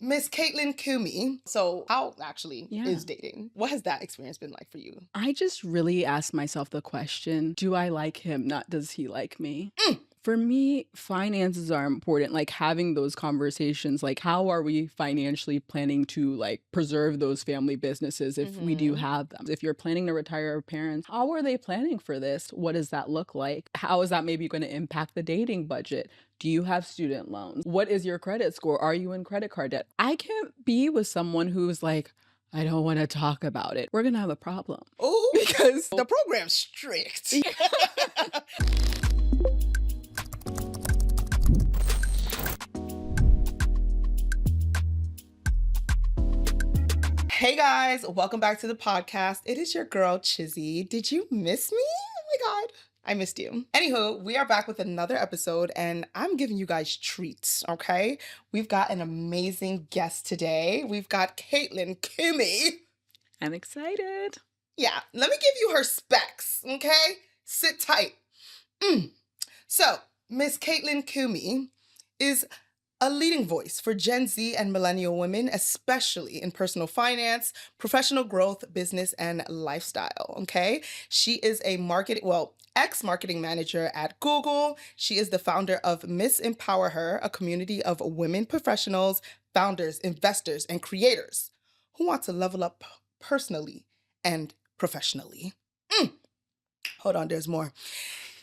Miss Caitlyn Kumi. So how actually is dating? What has that experience been like for you? I just really asked myself the question, do I like him? Not does he like me? For me, finances are important, like having those conversations, like how are we financially planning to like preserve those family businesses if we do have them? If you're planning to retire your parents, how are they planning for this? What does that look like? How is that maybe going to impact the dating budget? Do you have student loans? What is your credit score? Are you in credit card debt? I can't be with someone who's like, I don't want to talk about it. We're going to have a problem. Oh, Because the program's strict. Hey guys, welcome back to the podcast. It is your girl, Chizi. Did you miss me? Oh my God, I missed you. Anywho, we are back with another episode and I'm giving you guys treats, okay? We've got an amazing guest today. We've got Caitlyn Kumi. I'm excited. Yeah, let me give you her specs, okay? Sit tight. So, Miss Caitlyn Kumi is a leading voice for Gen Z and millennial women, especially in personal finance, professional growth, business, and lifestyle, okay? She is a ex-marketing manager at Google. She is the founder of EmpowHer, a community of women professionals, founders, investors, and creators who want to level up personally and professionally. Hold on, there's more.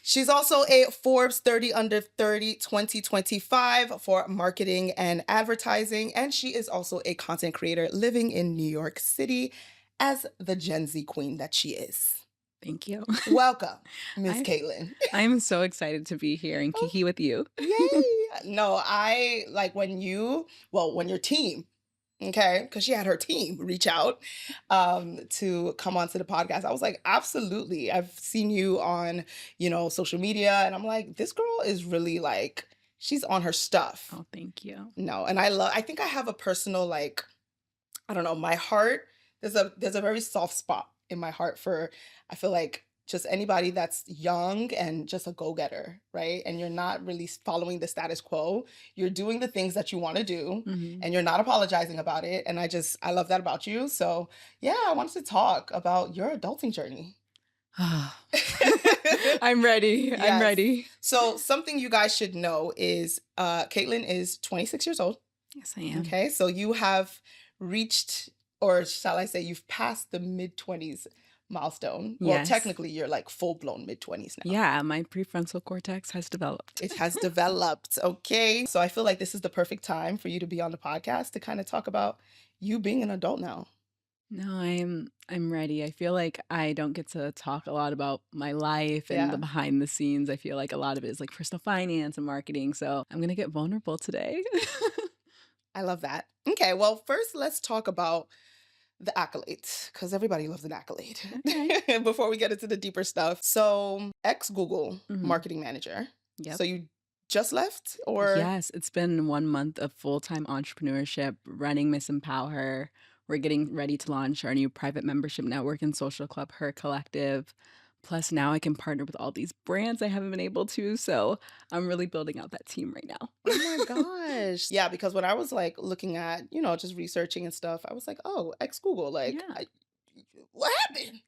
She's also a Forbes 30 Under 30 2025 for marketing and advertising, and she is also a content creator living in New York City as the Gen Z queen that she is. Thank you. Welcome, Miss Caitlyn. I'm so excited to be here and kiki with you. Yay! No, I like when your team, okay, because she had her team reach out to come onto the podcast. I was like, absolutely. I've seen you on, social media, and I'm like, this girl is really like, she's on her stuff. Oh, thank you. No, and I think I have a personal, like, I don't know, my heart, there's a very soft spot in my heart for, I feel like, just anybody that's young and just a go-getter, right? And you're not really following the status quo. You're doing the things that you want to do and you're not apologizing about it. And I love that about you. So yeah, I wanted to talk about your adulting journey. I'm ready. Yes. I'm ready. So something you guys should know is Caitlyn is 26 years old. Yes, I am. Okay. So you have reached, or shall I say, you've passed the mid-20s milestone. Well, Yes. technically you're like full-blown mid-20s now. Yeah, my prefrontal cortex has developed. It has developed. Okay. So I feel like this is the perfect time for you to be on the podcast to kind of talk about you being an adult now. No, I'm ready. I feel like I don't get to talk a lot about my life and the behind the scenes. I feel like a lot of it is like personal finance and marketing. So I'm gonna get vulnerable today. I love that. Okay. Well, first let's talk about the accolades, because everybody loves an accolade. Okay. Before we get into the deeper stuff. So ex-Google marketing manager. Yep. So you just left, or? Yes, it's been 1 month of full-time entrepreneurship, running EmpowHer. We're getting ready to launch our new private membership network and social club, Her Collective. Plus now I can partner with all these brands I haven't been able to. So I'm really building out that team right now. Oh my gosh. Yeah, because when I was like looking at, just researching and stuff, I was like, oh, ex-Google, like, Yeah. what happened?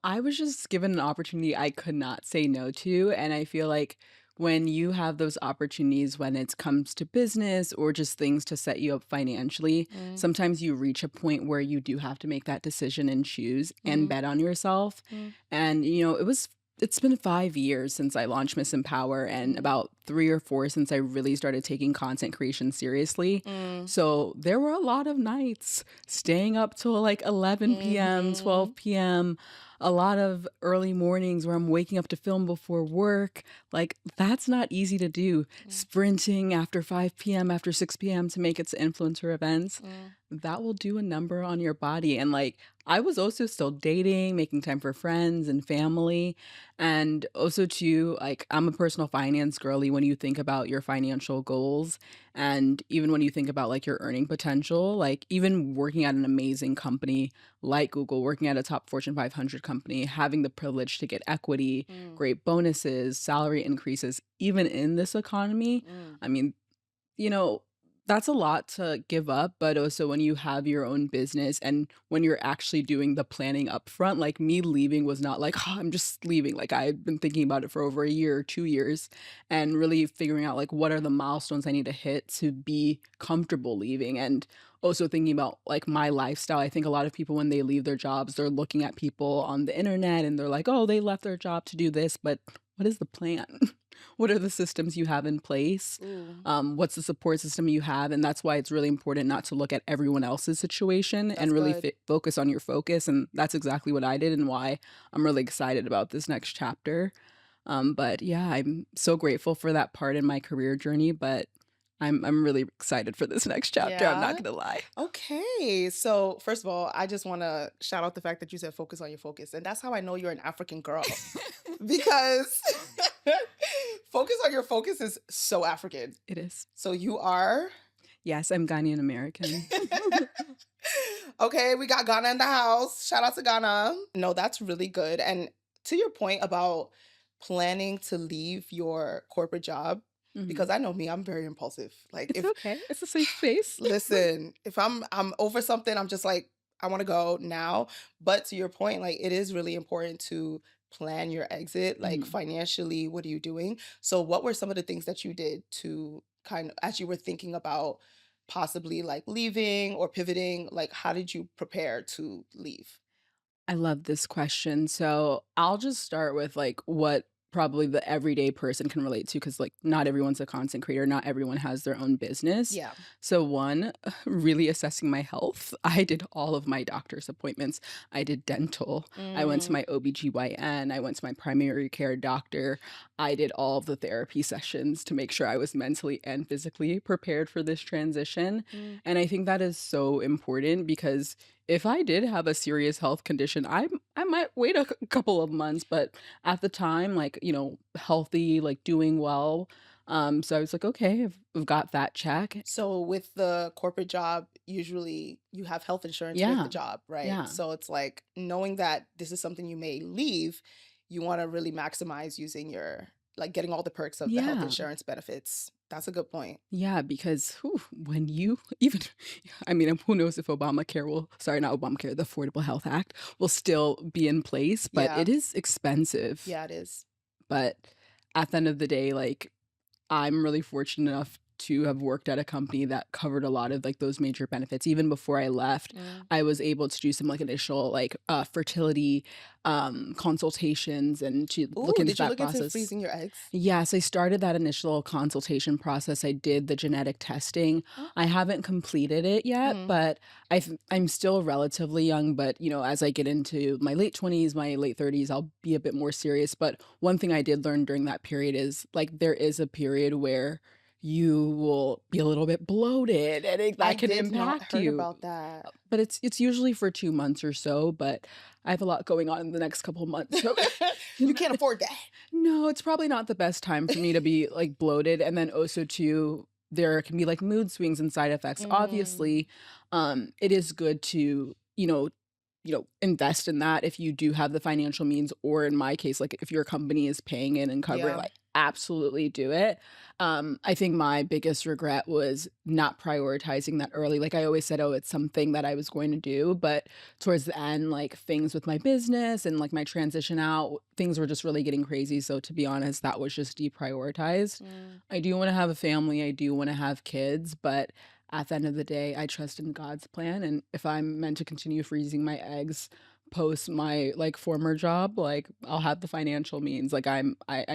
I was just given an opportunity I could not say no to. And I feel like when you have those opportunities, when it comes to business or just things to set you up financially, sometimes you reach a point where you do have to make that decision and choose and bet on yourself. And, it's been 5 years since I launched EmpowHer and about 3 or 4 since I really started taking content creation seriously. So there were a lot of nights staying up till like 11 p.m., 12 p.m., a lot of early mornings where I'm waking up to film before work. Like, that's not easy to do. Sprinting after 5 p.m., after 6 p.m. to make it to influencer events. That will do a number on your body. And like, I was also still dating, making time for friends and family. And also too, like, I'm a personal finance girly when you think about your financial goals. And even when you think about like your earning potential, like even working at an amazing company like Google, working at a top Fortune 500 company, having the privilege to get equity, great bonuses, salary increases, even in this economy. I mean, That's a lot to give up, but also when you have your own business and when you're actually doing the planning upfront, like me leaving was not like, "Oh, I'm just leaving." Like I've been thinking about it for over a year or 2 years and really figuring out like what are the milestones I need to hit to be comfortable leaving, and also thinking about like my lifestyle. I think a lot of people when they leave their jobs, they're looking at people on the internet and they're like, "Oh, they left their job to do this," but what is the plan? What are the systems you have in place? Ooh, What's the support system you have? And that's why it's really important not to look at everyone else's situation that's and really good. focus on your focus. And that's exactly what I did and why I'm really excited about this next chapter. But yeah, I'm so grateful for that part in my career journey. But I'm really excited for this next chapter. I'm not Yeah. gonna lie. Okay. So, first of all, I just want to shout out the fact that you said focus on your focus. And that's how I know you're an African girl because focus on your focus is so African. It is. So, you are. Yes, I'm Ghanaian-American. Okay, we got Ghana in the house. Shout out to Ghana. No, that's really good. And to your point about planning to leave your corporate job, Mhm. because I know me, I'm very impulsive. Like It's if okay. It's a safe space. listen, if I'm over something, I'm just like I want to go now. But to your point, like it is really important to plan your exit, like Mhm. financially, what are you doing? So what were some of the things that you did to kind of as you were thinking about possibly like leaving or pivoting, like how did you prepare to leave? I love this question. So I'll just start with like what probably the everyday person can relate to because like not everyone's a content creator, not everyone has their own business. Yeah. So one, really assessing my health. I did all of my doctor's appointments. I did dental. I went to Mm, my OBGYN. I went to my primary care doctor. I did all of the therapy sessions to make sure I was mentally and physically prepared for this transition. mm, And I think that is so important because if I did have a serious health condition, I might wait a couple of months, but at the time, like, healthy, like doing well. So I was like, okay, I've got that check. So with the corporate job, usually you have health insurance with the Yeah. job, right? Yeah. So it's like knowing that this is something you may leave, you want to really maximize using your like getting all the perks of the health Yeah. insurance benefits. That's a good point. Yeah, because when you even, I mean, who knows if Obamacare will, sorry, not Obamacare, the Affordable Health Act will still be in place, but Yeah. it is expensive. Yeah, it is. But at the end of the day, like, I'm really fortunate enough to have worked at a company that covered a lot of like those major benefits. Even before I left, Mm. I was able to do some like initial like fertility consultations and to look Ooh, into did you that look into process. freezing your eggs? Yes, I started that initial consultation process. I did the genetic testing. Oh. I haven't completed it yet, Mm. but I'm still relatively young. But as I get into my late 20s, my late 30s, I'll be a bit more serious. But one thing I did learn during that period is like there is a period where you will be a little bit bloated and I that can did not impact heard you. about that. But it's usually for 2 months or so. But I have a lot going on in the next couple months, so You can't afford that. no, it's probably not the best time for me to be, like, bloated, and then also too, there can be, like, mood swings and side effects. Mm. Obviously, it is good to, invest in that if you do have the financial means, or in my case, like, if your company is paying it and covering, Yeah. like, absolutely do it. I think my biggest regret was not prioritizing that early. Like, I always said, "Oh, it's something that I was going to do," but towards the end, like things with my business and like my transition out, things were just really getting crazy. So to be honest, that was just deprioritized. Mm. I do want to have a family, I do want to have kids, but at the end of the day, I trust in God's plan. And if I'm meant to continue freezing my eggs post my like former job, like I'll have the financial means. Like I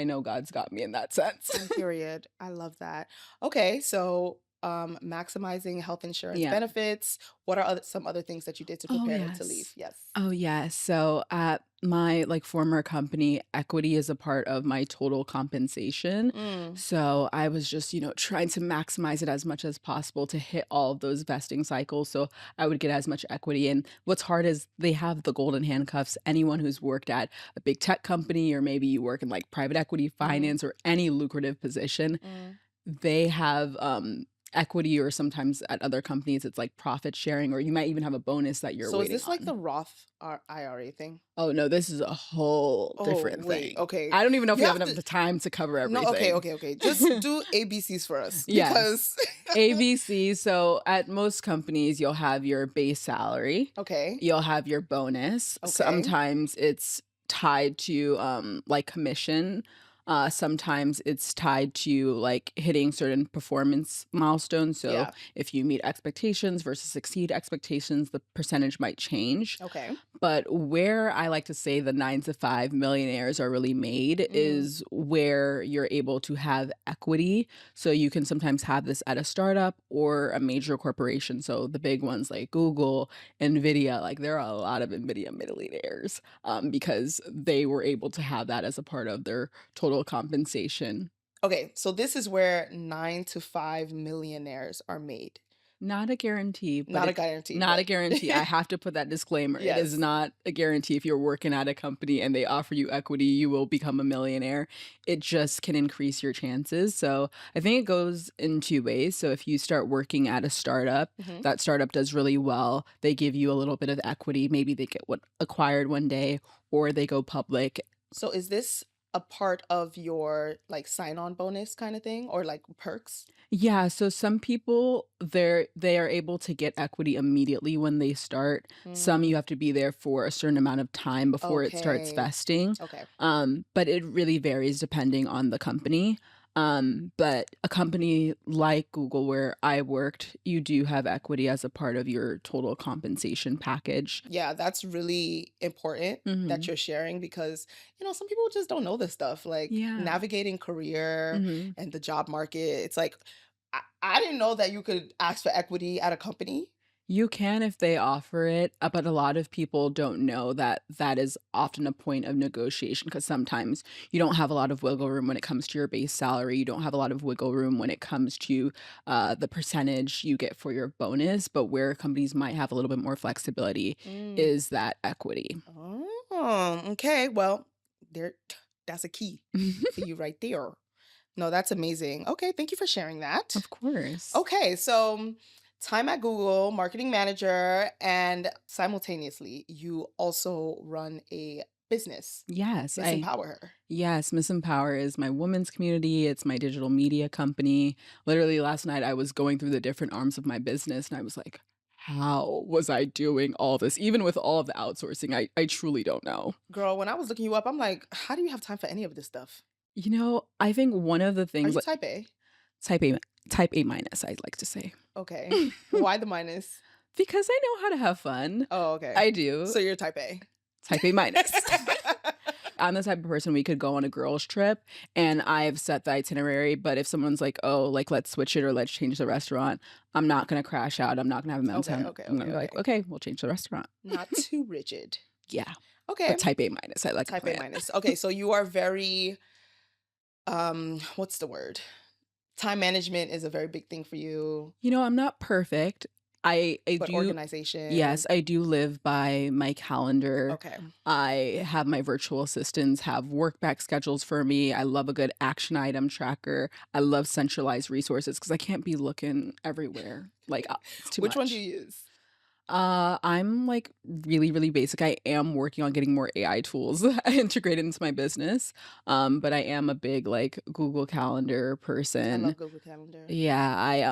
know God's got me in that sense. Period. I love that. Okay, so maximizing health insurance Yeah. benefits. What are some other things that you did to Oh, prepare to leave? yes. Yes. Oh, yes. So at my like former company, equity is a part of my total compensation. Mm, So I was just, trying to maximize it as much as possible to hit all of those vesting cycles. So I would get as much equity. And what's hard is they have the golden handcuffs. Anyone who's worked at a big tech company, or maybe you work in like private equity, mm, finance, or any lucrative position, mm. they have equity, or sometimes at other companies it's like profit sharing, or you might even have a bonus that you're So is waiting this like on. the Roth IRA thing? Oh no, this is a whole Oh, different wait. thing. Okay. I don't even know if You we have have enough to time to cover No, okay, everything. okay, okay. Just do ABCs for us Yes. because ABC, so at most companies, you'll have your base salary, okay. you'll have your bonus. Okay. Sometimes it's tied to like commission. Sometimes it's tied to like hitting certain performance milestones. So Yeah. if you meet expectations versus exceed expectations, the percentage might change. Okay. But where I like to say the 9 to 5 millionaires are really made Mm. is where you're able to have equity. So you can sometimes have this at a startup or a major corporation. So the big ones like Google, Nvidia, like there are a lot of Nvidia millionaires because they were able to have that as a part of their total compensation. Okay, so this is where 9 to 5 millionaires are made. Not a guarantee, but Not a it guarantee, not a but guarantee. I have to put that disclaimer. It is yes. not a guarantee. If you're working at a company and they offer you equity, you will become a millionaire. It just can increase your chances. So I think it goes in two ways. So if you start working at a startup, Hmm. that startup does really well. They give you a little bit of equity. Maybe they get what acquired one day, or they go public. So is this a part of your like sign-on bonus kind of thing or like perks? Yeah, so some people they are able to get equity immediately when they start. Some you Mm, have to be there for a certain amount of time before it starts okay. vesting. Okay. But it really varies depending on the company. But a company like Google where I worked, you do have equity as a part of your total compensation package. Yeah, that's really important that Mhm. you're sharing because, some people just don't know this stuff. Like Yeah. navigating career Mhm. and the job market. It's like, I didn't know that you could ask for equity at a company. You can if they offer it, but a lot of people don't know that that is often a point of negotiation because sometimes you don't have a lot of wiggle room when it comes to your base salary. You don't have a lot of wiggle room when it comes to the percentage you get for your bonus. But where companies might have a little bit more flexibility Mm. is that equity. Oh, okay. Well, there, that's a key for you right there. No, that's amazing. Okay, thank you for sharing that. Of course. Okay, so time at Google, marketing manager, and simultaneously, you also run a business, Yes, Miss I Empower Her. Yes, Miss Empower is my women's community. It's my digital media company. Literally last night I was going through the different arms of my business and I was like, how was I doing all this? Even with all of the outsourcing, I truly don't know. Girl, when I was looking you up, I'm like, how do you have time for any of this stuff? I think one of the Are things you like type A? type A type A minus, I'd like to say. Okay. Why the minus? Because I know how to have fun. Oh, okay. I do. So you're type A. Type A minus. I'm the type of person we could go on a girls trip and I've set the itinerary, but if someone's like, "Oh, like let's switch it or let's change the restaurant," I'm not gonna crash out. I'm not gonna have a Okay, meltdown. okay, I'm okay, gonna be like, okay. "Okay, we'll change the restaurant." Not too rigid. Yeah, Okay. but type A minus. I like a Type A plan. minus. Okay, so you are very what's the word? Time management is a very big thing for you, I'm not perfect. I but do organization. Yes, I do live by my calendar. Okay. I have my virtual assistants have work back schedules for me. I love a good action item tracker. I love centralized resources because I can't be looking everywhere. Like it's too Which one do much. you use? I'm like really, really basic. I am working on getting more AI tools integrated into my business. But I am a big like Google Calendar I person. love Google Calendar. Yeah, I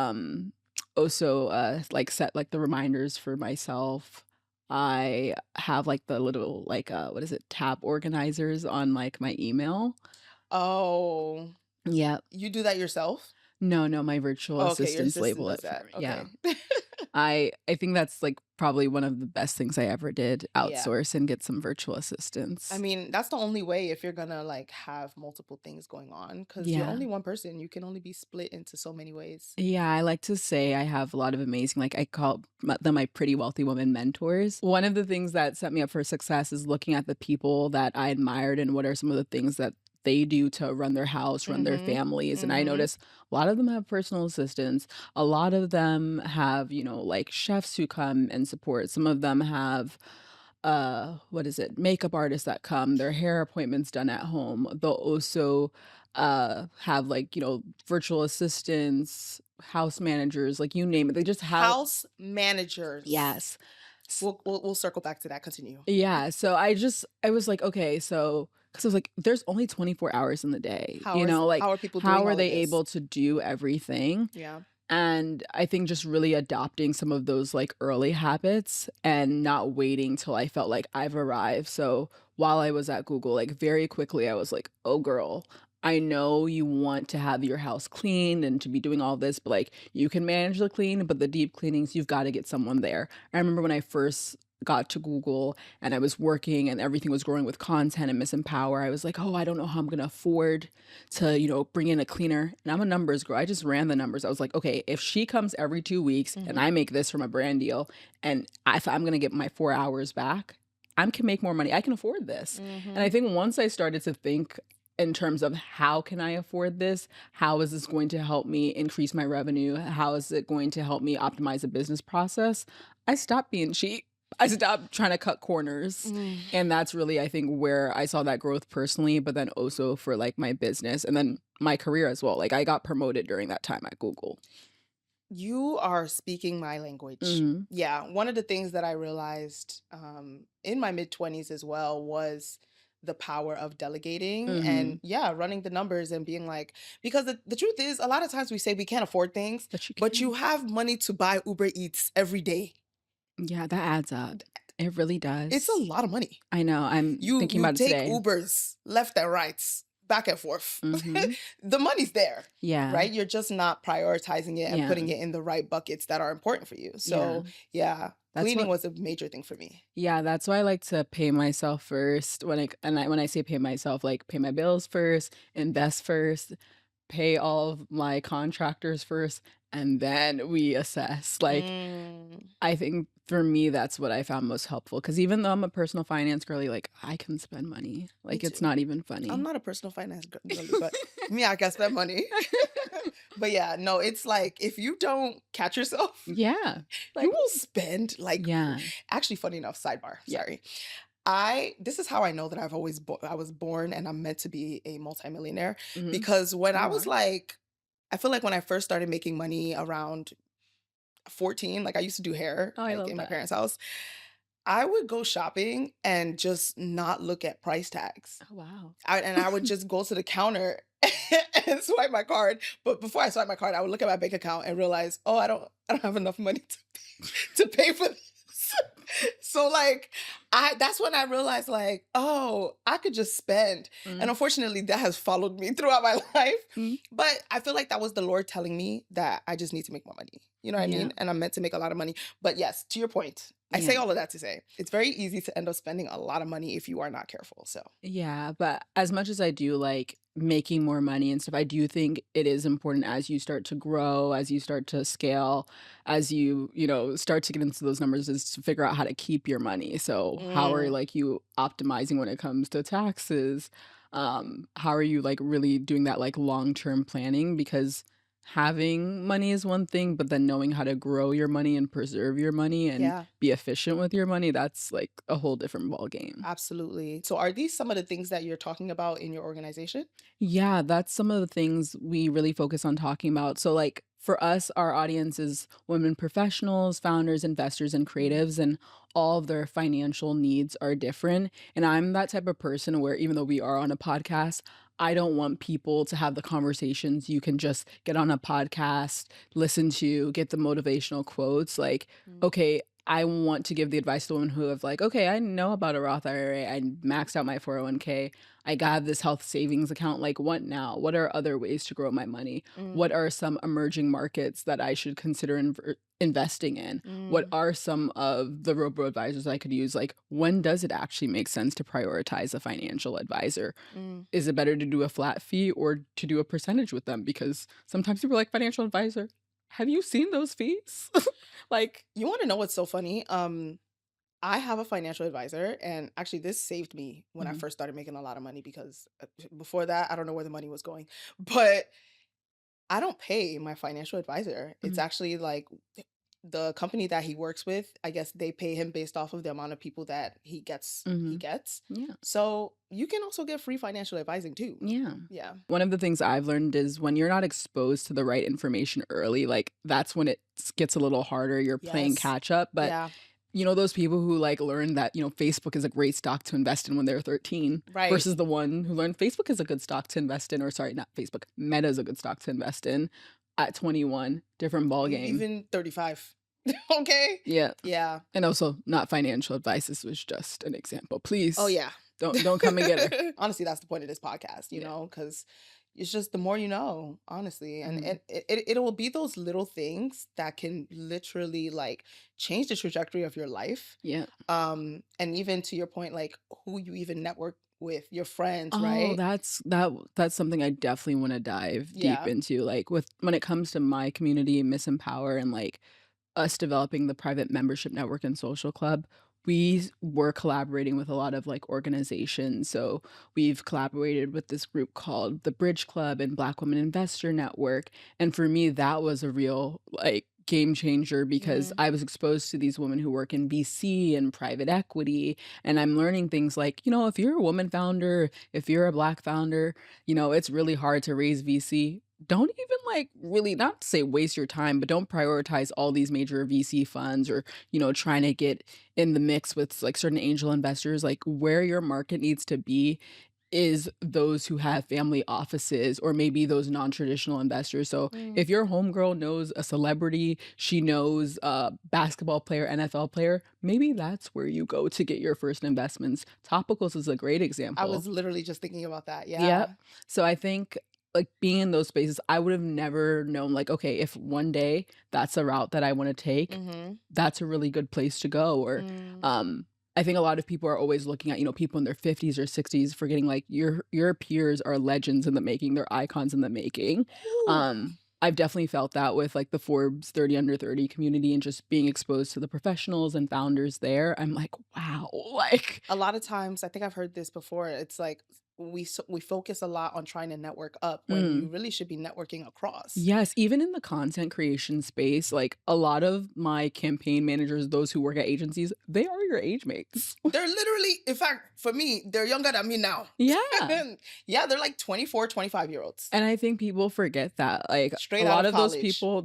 also like set like the reminders for myself. I have like the little like what is it, tab organizers on like my email. Oh, Yeah. you do that yourself? No, no, my virtual Oh, okay, your assistants assistant label does it for that. me. Yeah. Okay. I think that's like probably one of the best things I ever did, Yeah. outsource and get some virtual I assistants. mean, that's the only way if you're gonna like have multiple things going on because you're Yeah. only one person. You can only be split into so many ways. Yeah, I like to say I have a lot of amazing, like I call them my pretty wealthy woman mentors. One of the things that set me up for success is looking at the people that I admired and what are some of the things that they do to run their house, run their Mm-hmm. families. And I Mm-hmm. notice a lot of them have personal assistants. A lot of them have, like chefs who come and support. Some of them have what is it, makeup artists that come, their hair appointments done at home. They'll also have like, virtual assistants, house managers, like you name it. They just have House managers. yes. We'll circle back to that. Continue. Yeah, so I was like, "Okay, so," because I was like, "There's only 24 hours in the day," like, How are people how doing are all of they this? able to do everything? Yeah. And I think just really adopting some of those, like, early habits and not waiting till I felt like I've arrived. So, while I was at Google, like, very quickly, I was like, "Oh, girl, I know you want to have your house clean and to be doing all this, but, like, you can manage the clean, but the deep cleanings, you've gotta get someone there." I remember when I first got to Google and I was working and everything was growing with content and Miss Empower, I was like, "Oh, I don't know how I'm gonna afford to, bring in a cleaner." And I'm a numbers girl. I just ran the numbers. I was like, "Okay, if she comes every 2 weeks and Mm-hmm. I make this from a brand deal and if I'm gonna get my 4 hours back, I can make more money. I can afford this." And I Mm-hmm. think once I started to think in terms of how can I afford this? How is this going to help me increase my revenue? How is it going to help me optimize a business process? I stopped being cheap. I stopped trying to cut corners. Mm. And that's really, I think, where I saw that growth personally, but then also for like my business and then my career as well. Like I got promoted during that time at Google. You are speaking my language. Mhm. Yeah, one of the things that I realized in my mid-20s as well was the power of delegating and Mhm. yeah, running the numbers and being like, because the truth is, a lot of times we say we can't afford things, But you but you can. have money to buy Uber Eats every day. Yeah, that adds up. It really It's a does. lot of money. I know. I'm You thinking you about it take today. Ubers left and right, back and forth. Mhm. The money's there, Yeah. right? You're just not prioritizing it and Yeah. putting it in the right buckets that are important for you. Yeah. So, yeah, That's cleaning what was a major thing for me. Yeah, that's why I like to pay myself first when I say pay myself, like pay my bills first, invest first, pay all of my contractors first, and then we assess. Like, Mm. I think for me, that's what I found most helpful. Because even though I'm a personal finance girly, like, I can spend money. Me Like, it's too. not even I'm funny. not a personal finance girly, but me, I can spend money. But yeah, no, it's like if you don't catch yourself, Yeah. you Like, will spend like yeah. actually funny enough, sidebar, Yeah. sorry. This is how I know that I was born and I'm meant to be a multimillionaire Mhm. because when I You was are. like I feel like when I first started making money around 14, like I used to do hair Oh, I like love in my that. parents' house. I would go shopping and just not look at price tags. Oh, wow. And I would just go to the counter and swipe my card. But before I swipe my card, I would look at my bank account and realize, oh, I don't have enough money to pay for this. So like that's when I realized like, oh, I could just spend. And Mhm. unfortunately that has followed me throughout my life. Mhm. But I feel like that was the Lord telling me that I just need to make more money. You know what I Yeah. mean? And I'm meant to make a lot of money. But yes, to your point, I Yeah. say all of that to say it's very easy to end up spending a lot of money if you are not careful. So Yeah, but as much as I do like making more money and stuff, I do think it is important as you start to grow, as you start to scale, as start to get into those numbers is to figure out how to keep your money. So how are mm, like you optimizing when it comes to taxes? How are you like really doing that like long-term planning? Because having money is one thing, but then knowing how to grow your money and preserve your money and yeah. be efficient with your money, that's like a whole different ball game. Absolutely. So are these some of the things that you're talking about in your organization? Yeah, that's some of the things we really focus on talking about. So, like, for us, our audience is women professionals, founders, investors, and Mm, creatives, and all of their financial needs are different. And I'm that type of person where, even though we are on a podcast, I don't want people to have the conversations you can just get on a podcast, listen to, get the motivational quotes. Like, mm, okay, I want to give the advice to women who have, like, okay, I know about a Roth IRA, I maxed out my 401k. I got this health savings account. Like, what now? What are other ways to grow my money? mm, What are some emerging markets that I should consider investing in? What mm, are some of the robo advisors I could use? Like, when does it actually make sense to prioritize a financial advisor? mm. Is it better to do a flat fee or to do a percentage with them? Because sometimes people are like, financial advisor, have you seen those fees? Like, You want to know what's so funny? I have a financial advisor, and actually, this saved me when I mhm, first started making a lot of money because before that, I don't know where the money was going. But I don't pay my financial advisor. It's mhm. actually like the company that he works with, I guess they pay him based off of the amount of people that he gets. Mhm. Yeah. So you can also get free financial advising too. Yeah. Yeah. One of the things I've learned is when you're not exposed to the right information early, like, that's when it gets a little harder. You're playing Yes. catch up, but Yeah. you know those people who, like, learn that, Facebook is a great stock to invest in when they're 13 Right. versus the one who learned Facebook is a good stock to invest in, or sorry, not Facebook, Meta is a good stock to invest in at 21, different ball game. Even 35. Okay. Yeah. Yeah. And also not financial advice. This was just an example. Please Oh yeah. don't come and get her. Honestly, that's the point of this podcast, you Yeah. know, because it's just the more you know, honestly. And Mhm. it will be those little things that can literally like change the trajectory of your life. Yeah. And even to your point, like who you even network with, your friends, Oh, right? that's something I definitely want to dive deep Yeah. into. Like with when it comes to my community, Empower, and like us developing the private membership network and social club, were collaborating with a lot of like organizations. So we've collaborated with this group called the Bridge Club and Black Women Investor Network. And for me, that was a real like game changer because Mhm. I was exposed to these women who work in VC and private equity. And I'm learning things like, if you're a woman founder, if you're a Black founder, it's really hard to raise VC. Don't even like really, not to say waste your time, but don't prioritize all these major VC funds or, trying to get in the mix with like certain angel investors. Like where your market needs to be is those who have family offices or maybe those non-traditional investors. So Mm. if your homegirl knows a celebrity, she knows a basketball player, NFL player, maybe that's where you go to get your first investments. Topicals is a great I example. was literally just thinking about that. Yeah. Yep. So I think like being in those spaces, I would have never known like, okay, if one day that's a route that I want to take, Mm-hmm. that's a really good place to go. Or I think a lot of people are always looking at, people in their 50s or 60s, forgetting like your peers are legends in the making, they're icons in the making. Ooh. I've definitely felt that with like the Forbes 30 under 30 community and just being exposed to the professionals and founders there. I'm like, wow, like A lot of times, I think I've heard this before. It's like we focus a lot on trying to network up when you really should be networking across. yes, even in the content creation space, like a lot of my campaign managers, those who work at agencies, they are your age mates. They're literally, in fact, for me, they're younger than me now. Yeah. Yeah, they're like 24, 25-year-olds. And I think people forget that. Like Straight a out lot of of those college. people,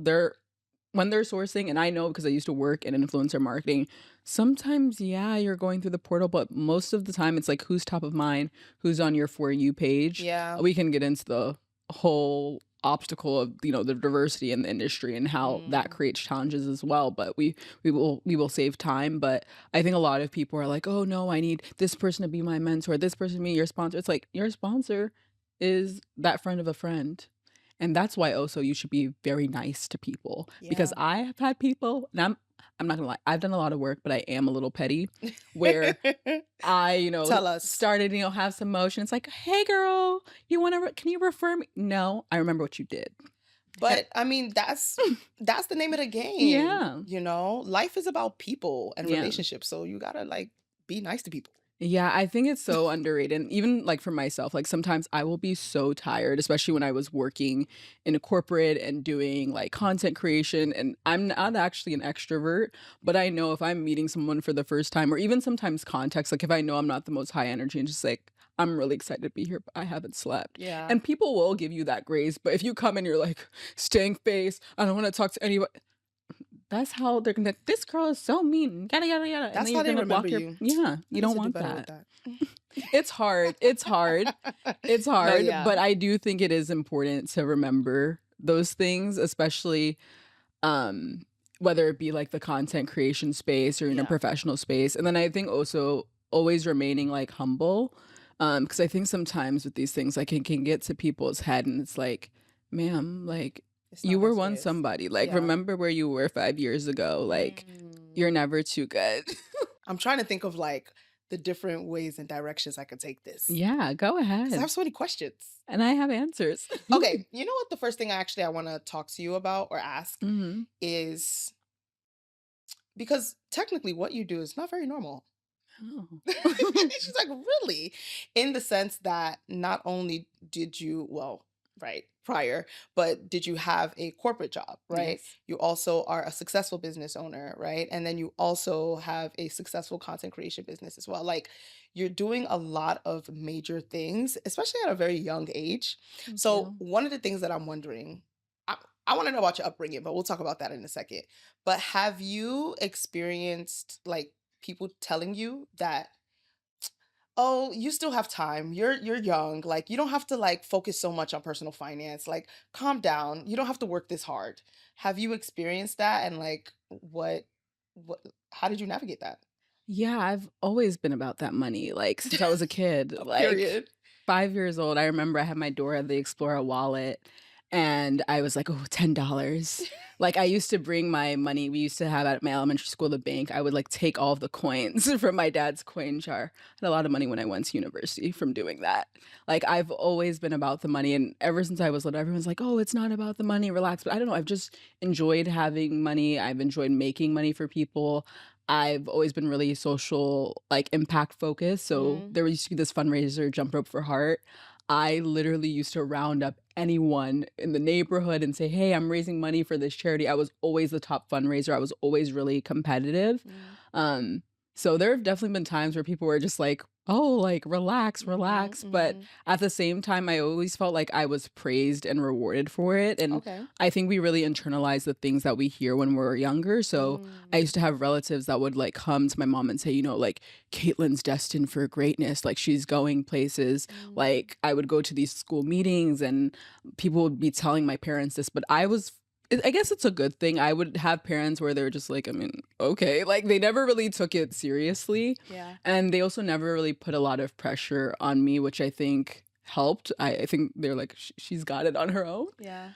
when they're sourcing, and I know because I used to work in influencer marketing, sometimes, yeah, you're going through the portal, but most of the time it's like who's top of mind, who's on your For You page. Yeah. We can get into the whole obstacle of, the diversity in the industry and how that creates challenges as well. But we will save time. But I think a lot of people are like, oh no, I need this person to be my mentor, this person to be your sponsor. It's like your sponsor is that friend of a friend. And that's why also you should be very nice to people because Yeah. I have had people, and I'm not gonna lie, I've done a lot of work, but I am a little petty where I, Tell us. started, have some motion. It's like, hey girl, can you refer me? No, I remember what you did. But I mean, that's the name of the game. Yeah. Life is about people and Yeah. relationships. So you gotta like be nice to people. Yeah, I think it's so underrated. And even like for myself, like sometimes I will be so tired, especially when I was working in a corporate and doing like content creation. And I'm not actually an extrovert, but I know if I'm meeting someone for the first time, or even sometimes context, like if I know I'm not the most high energy and just like, I'm really excited to be here, but I haven't slept. Yeah. And people will give you that grace. But if you come and you're like, stank face, I don't want to talk to anybody. That's how they're gonna. This girl is so mean. Yada yada yada. That's then how you're they gonna remember block your. you. Yeah, I you need don't to do want better with that. that. It's hard. It's hard. It's hard. yeah. But I do think it is important to remember those things, especially whether it be like the content creation space or in a Yeah. professional space. And then I think also always remaining like humble. Because I think sometimes with these things, like it can get to people's head and it's like, ma'am, like It's you not were as once is. somebody. Like Yeah. remember where you were 5 years ago. Like you're never too good. I'm trying to think of like the different ways and directions I could take this. Yeah, go 'Cause I ahead. have so many questions. And I have answers. Okay, you know what? The first thing I want to talk to you about or ask hmm is because technically what you do is not very normal. Oh. She's like, really? In the sense that not only did you, well, right, prior, but did you have a corporate job, right? Yes. You also are a successful business owner, right? And then you also have a successful content creation business as well. Like you're doing a lot of major things, especially at a very young age. Thank So you. one of the things that I'm wondering, I, I want to know about your upbringing, but we'll talk about that in a second. But have you experienced like people telling you that, oh, you still have time. You're young. Like you don't have to like focus so much on personal finance. Like calm down. You don't have to work this hard. Have you experienced that and like what how did you navigate that? Yeah, I've always been about that money, like, since I was a kid, like, Period. 5 years old, I remember I had my Dora the Explorer wallet, and I was like, "Oh, $10." Like, I used to bring my money we used to have at my elementary school, the bank, I would, like, take all of the coins from my dad's coin jar. I had a lot of money when I went to university from doing that. Like, I've always been about the money, and ever since I was little, everyone's like, "Oh, it's not about the money, relax," but I don't know, I've just enjoyed having money, I've enjoyed making money for people. I've always been really social, like, impact focused, so Mm, there used to be this fundraiser, Jump Rope for Heart. I literally used to round up anyone in the neighborhood and say, "Hey, I'm raising money for this charity." I was always the top fundraiser, I was always really competitive. mm, Um, so there have definitely been times where people were just like, "Oh, like, relax, mhm, relax," but mhm. at the same time, I always felt like I was praised and rewarded for it, and Okay. I think we really internalize the things that we hear when we're younger, so I Mm, used to have relatives that would, like, come to my mom and say, like, "Caitlin's destined for greatness, like, she's going places." mm. Like, I would go to these school meetings and people would be telling my parents this, but I guess it's a good thing. I would have parents where they were just like, I mean, okay. Like, they never really took it seriously, Yeah. and they also never really put a lot of pressure on me, which I think helped. I think they're like, "She's got it on her own." Yeah.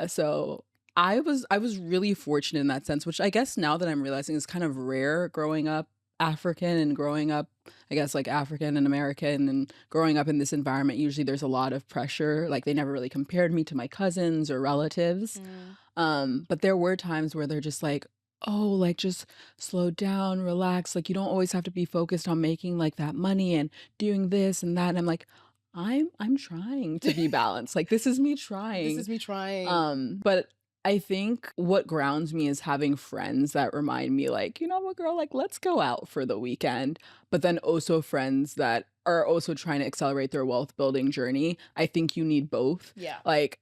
So I was really fortunate in that sense, which I guess now that I'm realizing is kind of rare growing up African and growing up, I guess, like, African and American and growing up in this environment. Usually there's a lot of pressure. Like, they never really compared me to my cousins or relatives. Mm. But there were times where they're just like, "Oh, like, just slow down, relax. Like, you don't always have to be focused on making like that money and doing this and that." And I'm like, I'm trying to be balanced. Like, this is me This trying. is me trying. But I think what grounds me is having friends that remind me, like, "You know what, girl, like, let's go out for the weekend." But then also friends that are also trying to accelerate their wealth building journey. I think you need both. Yeah. Like,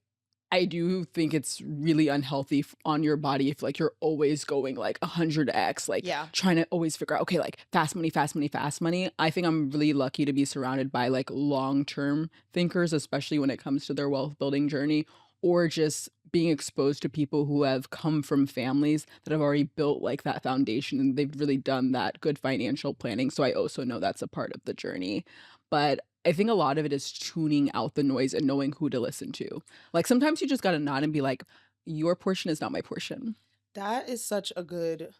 I do think it's really unhealthy on your body if, like, you're always going like 100x, like Yeah. trying to always figure out, okay, like fast money, fast money, fast money. I think I'm really lucky to be surrounded by like long term thinkers, especially when it comes to their wealth building journey, or just being exposed to people who have come from families that have already built like that foundation and they've really done that good financial planning. So I also know that's a part of the journey. But I think a lot of it is tuning out the noise and knowing who to listen to. Like, sometimes you just gotta nod and be like, "Your portion is not my portion." That is such a good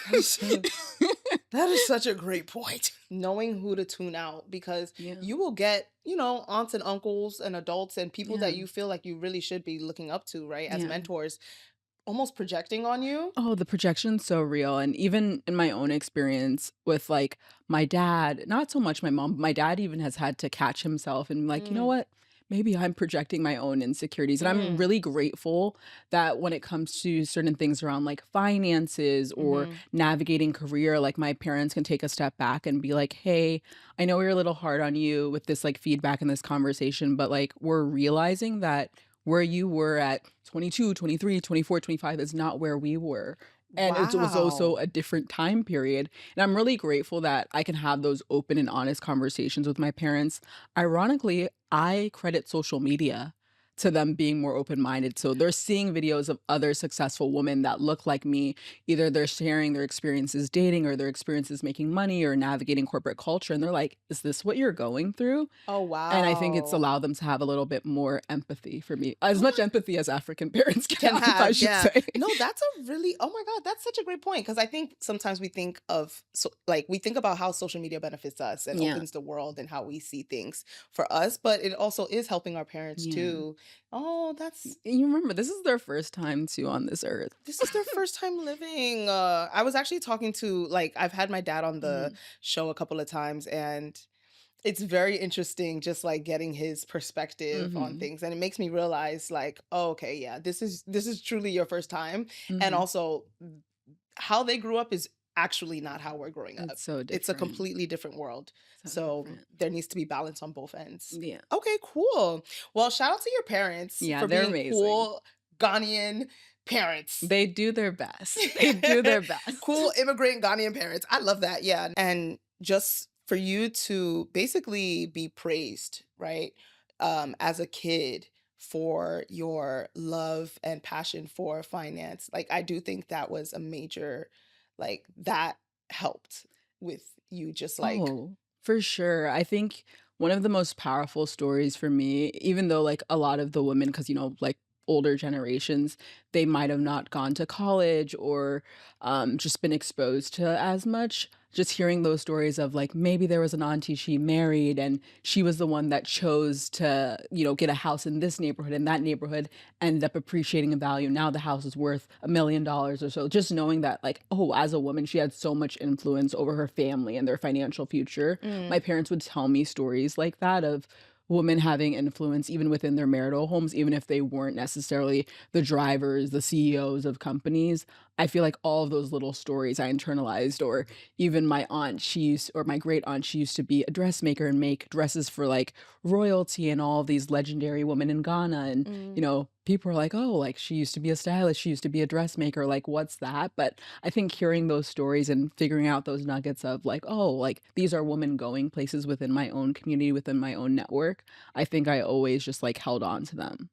that is so that is such a great point. Knowing who to tune out because Yeah, you will get, aunts and uncles and adults and people yeah, that you feel like you really should be looking up to, right, as yeah. mentors, almost projecting on you. Oh, the projection's so real, and even in my own experience with, like, my dad, not so much my mom, but my dad even has had to catch himself and be like, "You know Mm, what? Maybe I'm projecting my own insecurities," and I'm mm, really grateful that when it comes to certain things around, like, finances or mhm. navigating career, like, my parents can take a step back and be like, "Hey, I know we are a little hard on you with this, like, feedback and this conversation, but, like, we're realizing that where you were at 22, 23, 24, 25 is not where we were. And it was also Wow. a different time period. And I'm really grateful that I can have those open and honest conversations with my parents. Ironically, I credit social media to them being more open minded. So they're seeing videos of other successful women that look like me. Either they're sharing their experiences dating or their experiences making money or navigating corporate culture. And they're like, "Is this what you're going through?" Oh, And I think it's wow. allowed them to have a little bit more empathy for me. As much empathy as African parents can Can have, I have, should yeah. say. No, that's a really, oh my God, that's such a great point. Because I think sometimes we think of, so, like, we think about how social media benefits us and Yeah. opens the world and how we see things for us, but it also is helping our parents Yeah. too. Oh, You remember, this is their first time too on this earth. this is their first time living. I was actually talking to, like, I've had my dad on the Mhm. show a couple of times, and It's very interesting just like getting his perspective on Mhm. things, and it makes me realize like, oh, okay, yeah, this is truly your first time. And Mhm. also how they grew up is actually not how we're growing up. It's so It's a different. completely different world. So So different. there needs to be balance on both ends. Yeah. Okay, cool. Well, shout out to your parents Yeah, for they're being amazing. cool Ghanaian parents. They do their best. They do their best. Cool immigrant Ghanaian parents. I love that. Yeah. And just for you to basically be praised, right? As a kid for your love and passion for finance. Like I do think that was a major, like that helped with you just like Oh, for sure. I think one of the most powerful stories for me, even though like a lot of the women, because like older generations, they might have not gone to college or just been exposed to as much. Just hearing those stories of like maybe there was an auntie she married and she was the one that chose to, get a house in this neighborhood and that neighborhood ended up appreciating in value. Now the house is worth $1 million or so. Just knowing that, like, oh, as a woman, she had so much influence over her family and their financial future. My mm, parents would tell me stories like that of women having influence even within their marital homes, even if they weren't necessarily the drivers, the CEOs of companies. I feel like all of those little stories I internalized, or even my aunt, or my great aunt, she used to be a dressmaker and make dresses for like royalty and all of these legendary women in Ghana. And mm. people are like, "Oh, like she used to be a stylist, she used to be a dressmaker, like what's that?" But I think hearing those stories and figuring out those nuggets of like, "Oh, like these are women going places within my own community, within my own network." I think I always just like held on to them.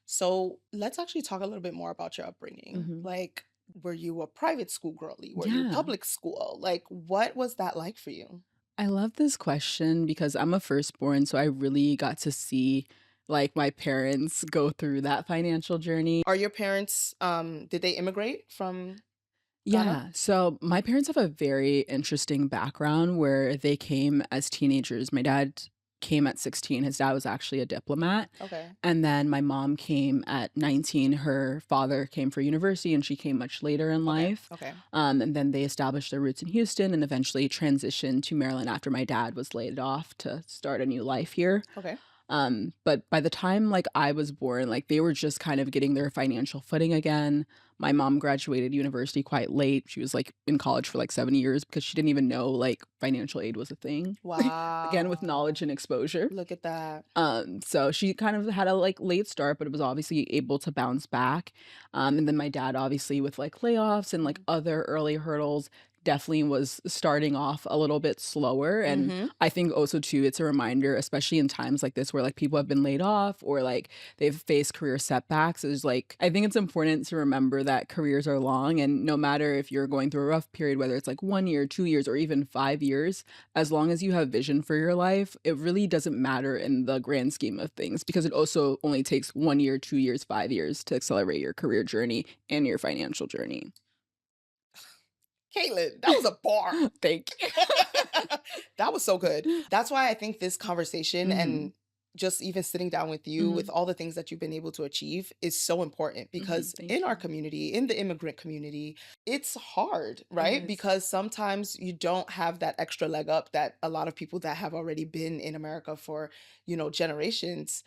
So let's actually talk a little bit more about your upbringing. Mhm. Like, were you a private school girly? Were you Yeah. public school? Like, what was that like for you? I love this question because I'm a firstborn, so I really got to see like my parents go through that financial journey. Are your parents, did they immigrate from Ghana? Yeah. So my parents have a very interesting background where they came as teenagers. My dad came at 16. His dad was actually a diplomat. Okay. And then my mom came at 19. Her father came for university and she came much later in Okay. life. Okay. And then they established their roots in Houston and eventually transitioned to Maryland after my dad was laid off to start a new life here. Okay. But by the time like I was born, like they were just kind of getting their financial footing again. My mom graduated university quite late. She was like in college for like 7 years because she didn't even know like financial aid was a thing. Again, with knowledge Wow. and exposure. Look at that. So she kind of had a like late start, but it was obviously able to bounce back. And then my dad, obviously, with like layoffs and like Mm. other early hurdles, definitely was starting off a little bit slower. And Mhm. I think also too, it's a reminder, especially in times like this where like people have been laid off or like they've faced career setbacks. Is like I think it's important to remember that careers are long, and no matter if you're going through a rough period, whether it's like 1 year, 2 years, or even 5 years, as long as you have vision for your life, it really doesn't matter in the grand scheme of things because it also only takes 1 year, 2 years, 5 years to accelerate your career journey and your financial journey. Caitlin, that was a bar. Thank That was so good. That's why I think this conversation you. and just even sitting down with you with Mhm, all the things that you've been able to achieve is so important mhm, because in thank our you. community, in the immigrant community, it's hard, It right? is. Because sometimes you don't have that extra leg up that a lot of people that have already been in America for, generations,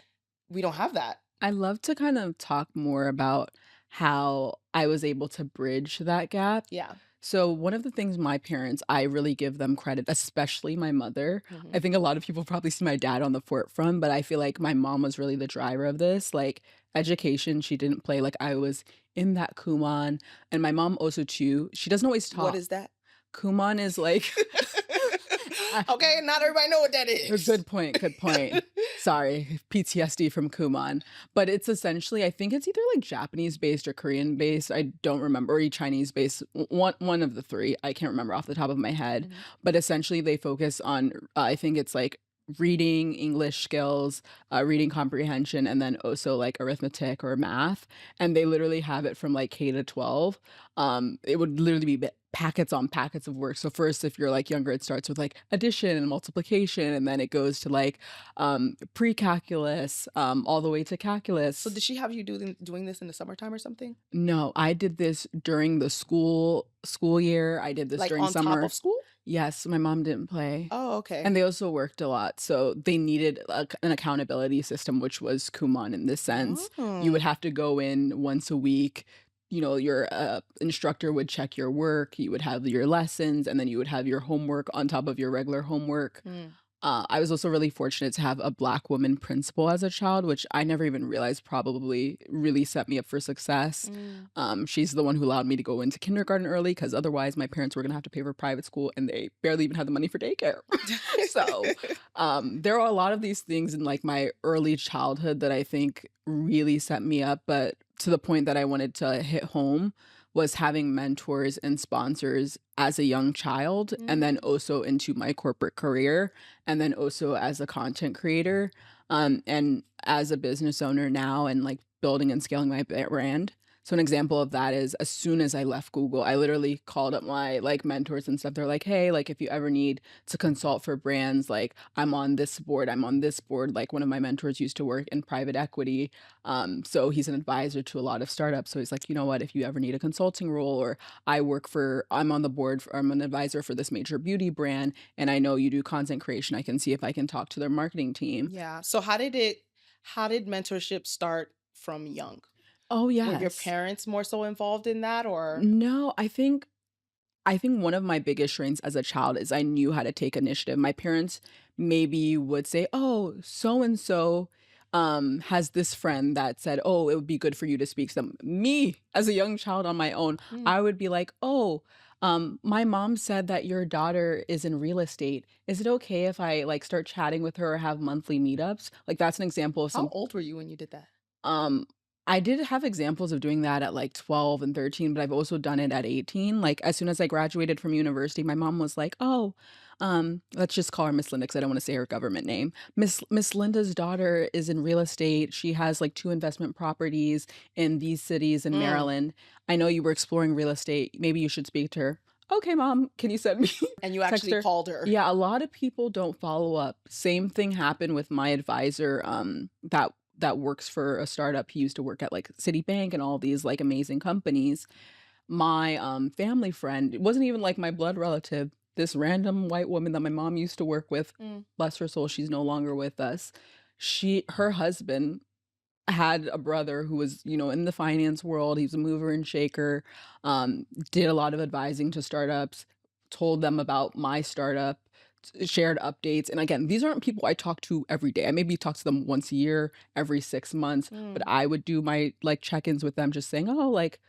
we don't have that. I love to kind of talk more about how I was able to bridge that gap. Yeah. So, one of the things my parents, I really give them credit, especially my mother. Hmm. I think a lot of people probably see my dad on the forefront, but I feel like my mom was really the driver of this. Like, education, she didn't play. Like, I was in that Kumon. And my mom also, too, she doesn't always What talk. is that? Kumon is like, Okay, not everybody know what that a is. good point, good point. Sorry, PTSD from Kumon. But it's essentially, I think it's either like Japanese based or Korean based. I don't remember, or Chinese based. One of the three. I can't remember off the top of my head. Mhm. But essentially, they focus on. I think it's like reading English skills, reading comprehension, and then also like arithmetic or math. And they literally have it from like K to 12. It would literally be packets on packets of work. So first, if you're like younger, it starts with like addition and multiplication, and then it goes to like pre-calculus, all the way to So calculus. did she have you doing this in the summertime or something? No, I did this during the school year. I did this Like during on top summer. of school? Yes, my mom didn't play. Oh, okay. And they also worked a lot, so they needed an accountability system, which was Kumon in this sense. You would Oh. have to go in once a week. Your instructor would check your work. You would have your lessons, and then you would have your homework on top of your regular homework. Mm. I was also really fortunate to have a Black woman principal as a child, which I never even realized probably really set me up for success. Mm. She's the one who allowed me to go into kindergarten early because otherwise my parents were going to have to pay for private school and they barely even had the money for daycare. So there are a lot of these things in like my early childhood that I think really set me up, but to the point that I wanted to hit home was having mentors and sponsors as a young child and then Mm. also into my corporate career and then also as a content creator and as a business owner now and like building and scaling my brand. So an example of that is as soon as I left Google, I literally called up my like mentors and stuff. They're like, "Hey, like if you ever need to consult for brands, like I'm on this board, I'm on this board." Like one of my mentors used to work in private equity. So he's an advisor to a lot of startups. So he's like, "You know what, if you ever need a consulting role or I'm on the board I'm an advisor for this major beauty brand and I know you do content creation. I can see if I can talk to their marketing team." Yeah. So how did mentorship start from young? Oh, Were your yes. parents more so involved in that or? No, I think one of my biggest strengths as a child is I knew how to take initiative. My parents maybe would say, "Oh, so and so has this friend that said, 'Oh, it would be good for you to speak to them.'" Me, as a young child on my own, Mm. I would be like, "Oh, my mom said that your daughter is in real estate. Is it okay if I like start chatting with her or have monthly meetups?" Like that's an example of How some old were you when you did that? um, I did have examples of doing that at like 12 and 13, but I've also done it at 18. Like as soon as I graduated from university, my mom was like, "Oh, let's just call her Miss Linda because I don't want to say her government name. Miss Linda's daughter is in real estate. She has like two investment properties in these cities in Mm. Maryland. I know you were exploring real estate. Maybe you should speak to her." "Okay, mom, can you send me And you text actually her?" called her. Yeah, a lot of people don't follow up. Same thing happened with my advisor that works for a startup. He used to work at like Citibank and all these like amazing companies. My family friend, it wasn't even like my blood relative, this random white woman that my mom used to work with, Mm. bless her soul, she's no longer with us. Her husband had a brother who was, in the finance world. He was a mover and shaker, did a lot of advising to startups, told them about my startup, shared updates. And again, these aren't people I talk to every day. I maybe talk to them once a year, every 6 months, but Mm. I would do my like check-ins with them just saying, "Oh, like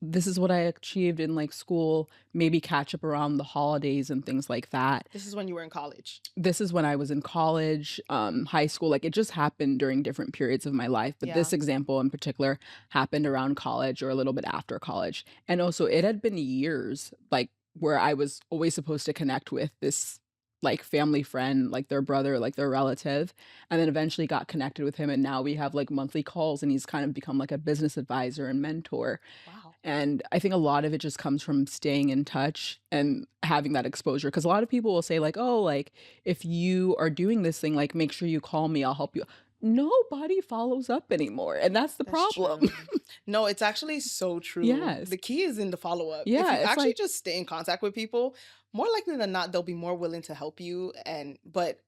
this is what I achieved in like school, maybe catch up around the holidays and things like that." This is when you were in college. This is when I was in college, high school, like, it just happened during different periods of my life, but Yeah. this example in particular happened around college or a little bit after college, and also it had been years, like, where I was always supposed to connect with this, like, family friend, like, their brother, like, their relative, and then eventually got connected with him, and now we have, like, monthly calls, and he's kind of become, like, a business advisor and mentor, Wow. and I think a lot of it just comes from staying in touch and having that exposure. Because a lot of people will say like, "Oh, like, if you are doing this thing, like, make sure you call me, I'll help you." Nobody follows up anymore, and that's the That's problem. true. No, it's actually so true. Yes. The key is in the follow-up. If Yeah, you it's actually like just stay in contact with people, more likely than not, they'll be more willing to help you. But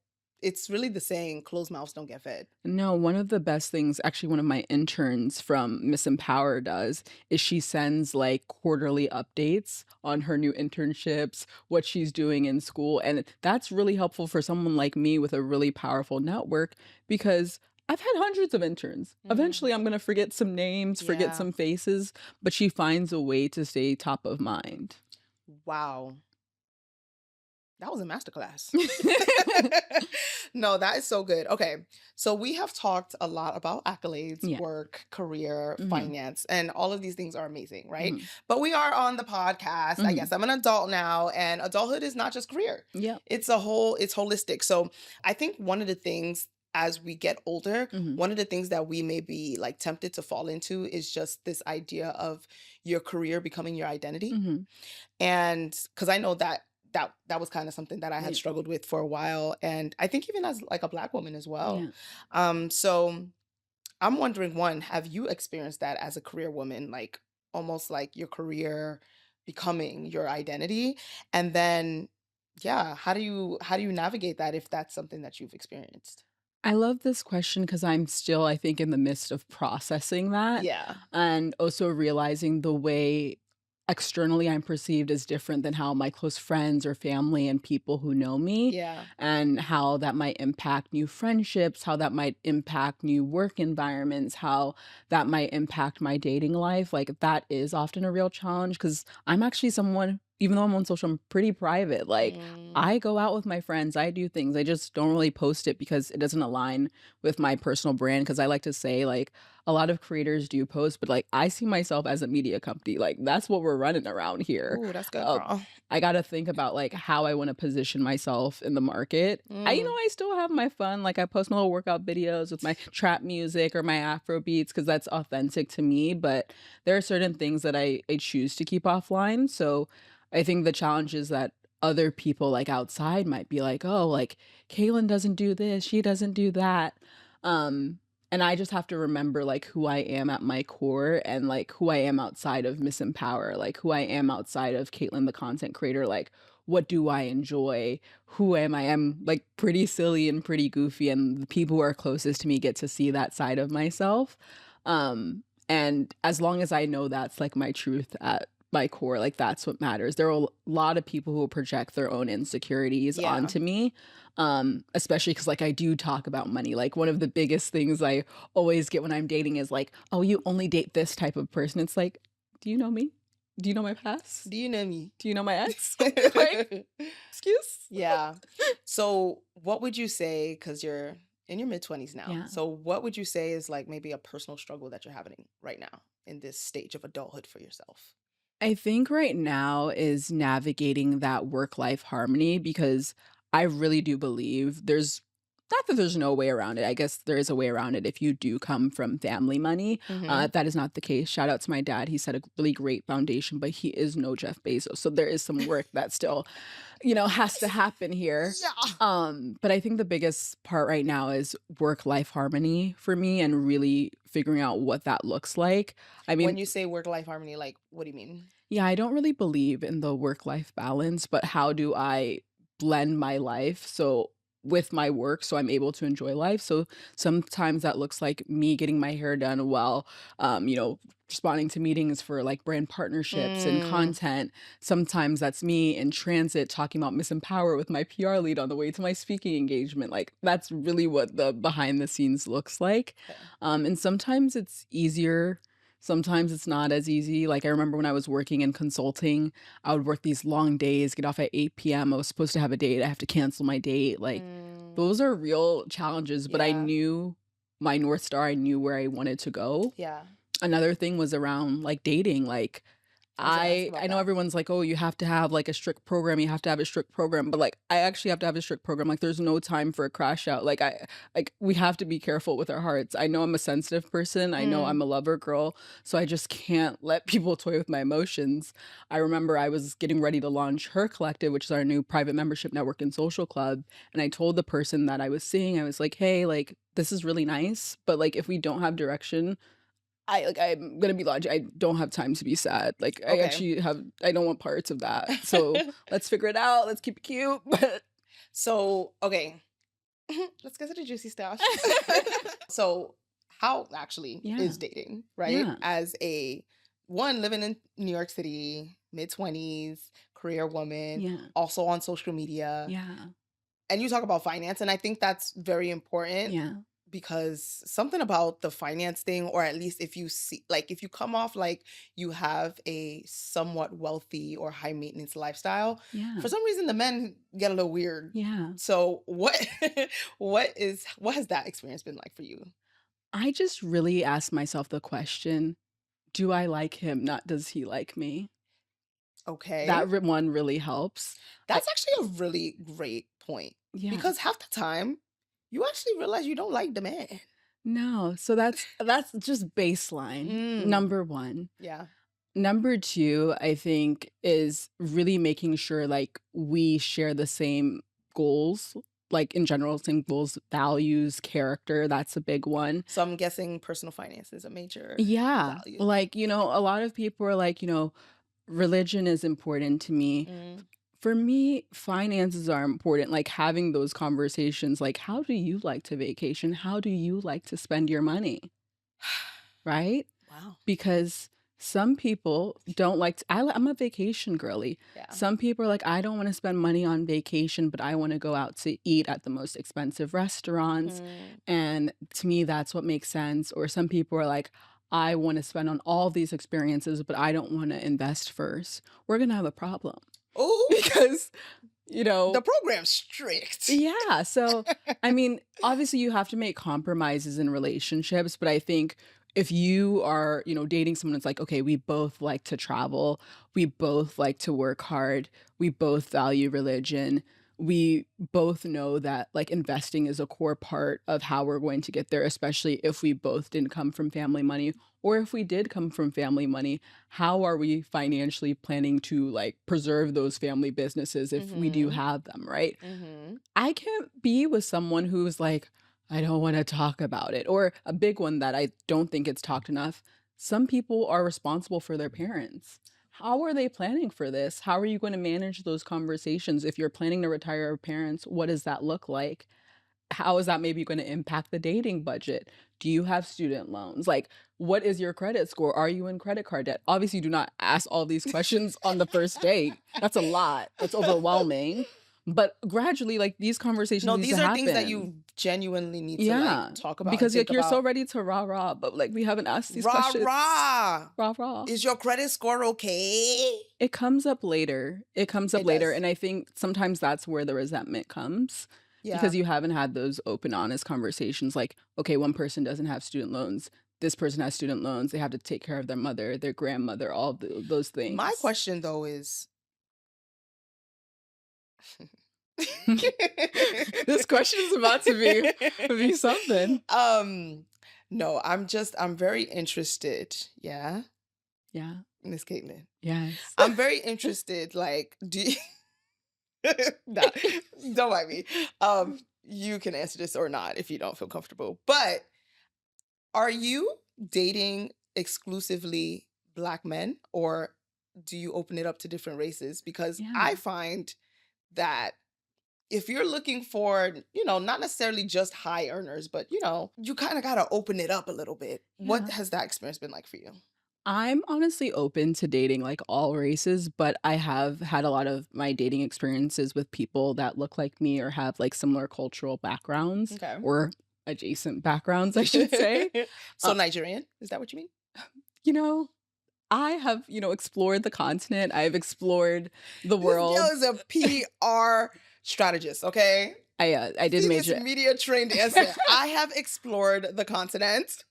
it's really the saying, closed mouths don't get fed. no, one of the best things actually one of my interns from Miss Empower does is she sends, like, quarterly updates on her new internships, what she's doing in school, and that's really helpful for someone like me with a really powerful network because I've had hundreds of interns. Mm. Eventually, I'm gonna forget some names, forget Yeah. some faces, but she finds a way to stay top of mind. Wow. That was a masterclass. No, that is so good. Okay. So we have talked a lot about accolades, Yeah. work, career, Mhm, finance, and all of these things are amazing, right? mhm, But we are on the podcast. I mhm. guess I'm an adult now, and adulthood is not just career. Yep. It's holistic. So I think one of the things as we get older, Mhm, one of the things that we may be like tempted to fall into is just this idea of your career becoming your identity. mhm. And because I know that that was kind of something that I had Yeah, struggled with for a while, and I think even as like a Black woman as well. yeah. So I'm wondering, one, have you experienced that as a career woman, like almost like your career becoming your identity? And then Yeah, how do you navigate that if that's something that you've experienced? I love this question because I'm still, I think, in the midst of processing that Yeah. and also realizing the way externally I'm perceived is different than how my close friends or family and people who know me, Yeah. and how that might impact new friendships, how that might impact new work environments, how that might impact my dating life. Like, that is often a real challenge because I'm actually someone, even though I'm on social, I'm pretty private. Like, Mm. I go out with my friends, I do things. I just don't really post it because it doesn't align with my personal brand. Because I like to say, like, a lot of creators do post, but, like, I see myself as a media company. Like, that's what we're running around here. Ooh, that's good, Uh, girl. I gotta think about, like, how I wanna position myself in the market. Mm. I still have my fun. Like, I post my little workout videos with my trap music or my Afro beats because that's authentic to me. But there are certain things that I choose to keep offline. So I think the challenge is that other people, like, outside might be like, "Oh, like, Kaylin doesn't do this, she doesn't do that." Um, and I just have to remember, like, who I am at my core and, like, who I am outside of Miss Empower, like, who I am outside of Caitlyn, the content creator, like, what do I enjoy? Who am I? I'm, like, pretty silly and pretty goofy, and the people who are closest to me get to see that side of myself. And as long as I know that's, like, my truth at my core, like, that's what matters. There are a lot of people who will project their own insecurities Yeah. onto me, especially because, like, I do talk about money. Like, one of the biggest things I always get when I'm dating is like, "Oh, you only date this type of person." It's like, "Do you know me? Do you know my past? Do you know me? Do you know my ex?" Like, excuse? Yeah. So, what would you say, because you're in your mid-20s now. Yeah. So, what would you say is like maybe a personal struggle that you're having right now in this stage of adulthood for yourself? I think right now is navigating that work-life harmony because I really do believe there's not that there's no way around it. I guess there is a way around it if you do come from family money. Mm-hmm. That is not the case. Shout out to my dad. He set a really great foundation, but he is no Jeff Bezos. So there is some work that still, has to happen here. Yeah. But I think the biggest part right now is work-life harmony for me and really figuring out what that looks like. I When mean, you say work-life harmony, like, what do you mean? yeah, I don't really believe in the work-life balance, but how do I blend my life with my work so I'm able to enjoy life? So sometimes that looks like me getting my hair done while responding to meetings for like brand partnerships and Mm, content. Sometimes that's me in transit talking about Miss Empower with my PR lead on the way to my speaking engagement. Like, that's really what the behind the scenes looks like. okay. And sometimes it's easier. Sometimes it's not as easy. Like, I remember when I was working in consulting, I would work these long days, get off at 8 p.m. I was supposed to have a date. I have to cancel my date. Like, Mm, those are real challenges, but I yeah. knew my North Star. I knew where I wanted to go. Yeah. Another thing was around like dating. Like, I was gonna ask I about know that. everyone's like, "Oh, you have to have, like, a strict program, you have to have a strict program," but, like, I actually have to have a strict program, like, there's no time for a crash out, we have to be careful with our hearts. I know I'm a sensitive person, I know I'm Mm, a lover girl, so I just can't let people toy with my emotions. I remember I was getting ready to launch Her Collective, which is our new private membership network and social club, and I told the person that I was seeing, I was like, "Hey, like, this is really nice, but, like, if we don't have direction, I'm gonna be logic. I don't have time to be sad. Like, okay. I don't want parts of that. So let's figure it out. Let's keep it cute. But So, okay. Let's get to the juicy stuff. So, how actually yeah, is dating, right? yeah, As a one living in New York City, mid-20s, career woman, yeah, also on social media. yeah, And you talk about finance, and I think that's very important yeah, because something about the finance thing, or at least if you see, like, if you come off like you have a somewhat wealthy or high maintenance lifestyle, yeah, for some reason the men get a little weird. yeah. So what what has that experience been like for you? I just really ask myself the question, do I like him? Not does he like me? Okay. One really helps. I That's actually a really great point Yeah. because half the time you actually realize you don't like the man. No. So that's just baseline. Mm, Number one. yeah. Number 2, I think, is really making sure, like, we share the same goals, like, in general, same goals, values, character, that's a big one. So I'm guessing personal finance is a major Yeah, value. like, a lot of people are like, religion is important to me. Mm, For me, finances are important, like, having those conversations, like, "How do you like to vacation? How do you like to spend your money?" Right? Wow. Because some people don't like to I'm a vacation girly. Yeah. Some people are like, "I don't wanna spend money on vacation, but I wanna go out to eat at the most expensive restaurants," Mm. and to me, that's what makes sense. Or some people are like, "I wanna spend on all these experiences, but I don't wanna invest first." We're gonna have a problem Oh, because, you the know program's strict. yeah, so, I mean, obviously, you have to make compromises in relationships, but I think if you are, dating someone that's like, "Okay, we both like to travel, we both like to work hard, we both value religion, we both know that, like, investing is a core part of how we're going to get there, especially if we both didn't come from family money, or if we did come from family money, how are we financially planning to, like, preserve those family businesses if we do Mm-hmm. have them," right? Mm-hmm. I can't be with someone who's like, "I don't wanna talk about it," or a big one that I don't think it's talked enough, some people are responsible for their parents. How are they planning for this? How are you gonna manage those conversations? If you're planning to retire your parents, what does that look like? How is that maybe gonna impact the dating budget? Do you have student loans? Like, what is your credit score? Are you in credit card debt? Obviously, do not ask all these questions on the first date. That's a lot. That's overwhelming. But gradually, like, these conversations No, need to these are things that happen. you genuinely need to like Yeah, talk about and because, think like, you're so about. ready to rah-rah, but, like, we haven't asked these Rah questions. rah. Rah-rah. Is your credit score okay? It comes up later. It comes up It later, does. and I think sometimes that's where the resentment comes Yeah. because you haven't had those open, honest conversations like, "Okay, one person doesn't have student loans. This person has student loans. They have to take care of their mother, their grandmother, all those My things." question though is This question is about to be something. no, I'm very interested. Yeah, Yeah. Miss Caitlin. Yes. I'm very interested. Like, do you nah, don't mind me. You can answer this or not if you don't feel comfortable. But are you dating exclusively Black men or do you open it up to different races? Because Yeah. I find that if you're looking for, not necessarily just high earners, but you kind of got to open it up a little bit. What Yeah. has that experience been like for you? I'm honestly open to dating like all races, but I have had a lot of my dating experiences with people that look like me or have like similar cultural backgrounds Okay. or adjacent backgrounds, I should say. So Uh, Nigerian, is that what you mean? you know, I have, explored the continent. I've explored the This girl world. is a PR strategist, okay? I did See this major. media trained answer. I have explored the continent.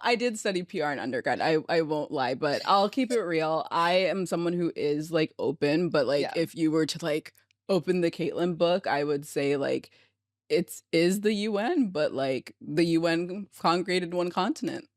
I did study PR in undergrad. I won't lie, but I'll keep it real. I am someone who is like open, but like Yeah. if you were to like open the Caitlyn book, I would say like it's is the UN, but like the UN congregated one continent.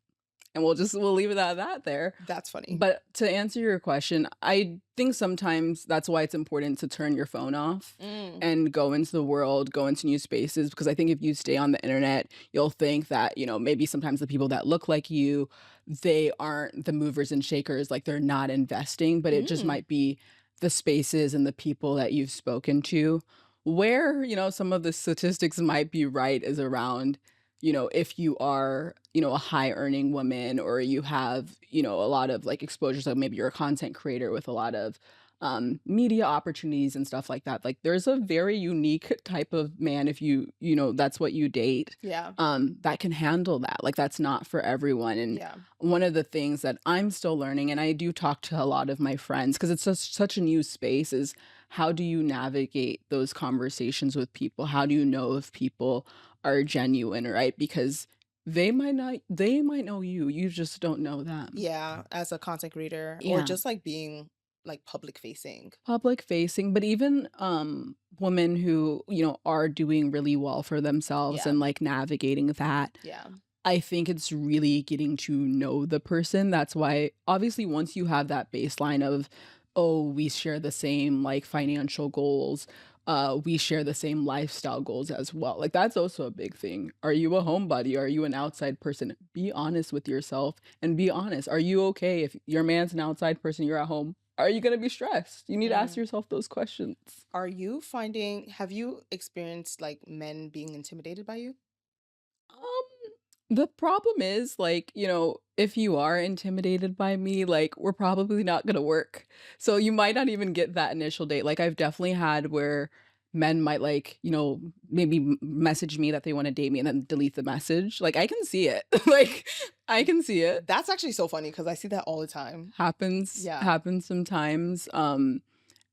And we'll leave it at that there. That's funny. But to answer your question, I think sometimes that's why it's important to turn your phone off Mm. and go into the world, go into new spaces. Because I think if you stay on the internet, you'll think that, maybe sometimes the people that look like you, they aren't the movers and shakers, like they're not investing, but it just Mm. might be the spaces and the people that you've spoken to where, some of the statistics might be right is around if you are, a high earning woman or you have, a lot of like exposure, so maybe you're a content creator with a lot of media opportunities and stuff like that. Like there's a very unique type of man if that's what you date, Yeah. that can handle that. Like that's not for everyone. And Yeah. one of the things that I'm still learning, and I do talk to a lot of my friends because it's such a new space, is how do you navigate those conversations with people? How do you know if people are genuine, right? Because they might know you. You just don't know them. Yeah. As a content creator or Yeah. just like being like public facing. Public facing, but even women who, are doing really well for themselves Yeah. and like navigating that. Yeah. I think it's really getting to know the person. That's why obviously once you have that baseline of, oh, we share the same like financial goals, we share the same lifestyle goals as well. Like that's also a big thing. Are you a homebody? Are you an outside person? Be honest with yourself and be honest. Are you okay if your man's an outside person, you're at home? are you gonna be stressed? You need to ask Mm. yourself those questions. Have you experienced like men being intimidated by you? The problem is, like, if you are intimidated by me, like, we're probably not gonna work. So you might not even get that initial date. Like, I've definitely had where men might, like, maybe message me that they want to date me and then delete the message. Like, I can see it. Like, I can see it. That's actually so funny because I see that all the time. Happens, Yeah. happens sometimes.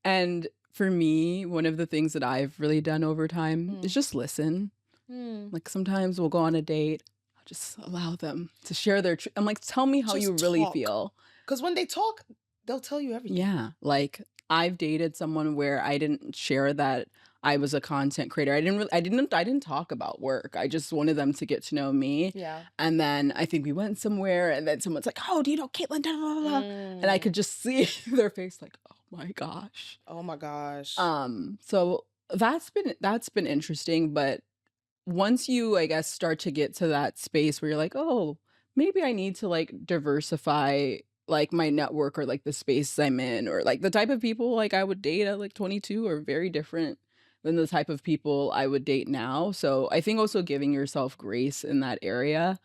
And for me, one of the things that I've really done over time is Mm. just listen. Mm. Like, sometimes we'll go on a date, I'll just allow them to share their I'm like, "Tell me how you Just really talk. feel." Because when they talk, they'll tell you everything. Yeah, like, I've dated someone where I didn't share that I was a content creator. I didn't talk about work. I just wanted them to get to know me, Yeah. and then I think we went somewhere, and then someone's like, "Oh, do you know Caitlyn, da, da, da, da," and I Mm. could just see their face like, "Oh my gosh." Oh my gosh. So that's been interesting, but once you, I guess, start to get to that space where you're like, "Oh, maybe I need to, like, diversify, like, my network or, like, the space I'm in," or, like, the type of people, like, I would date at, like, 22 are very different than the type of people I would date now, so I think also giving yourself grace in that area,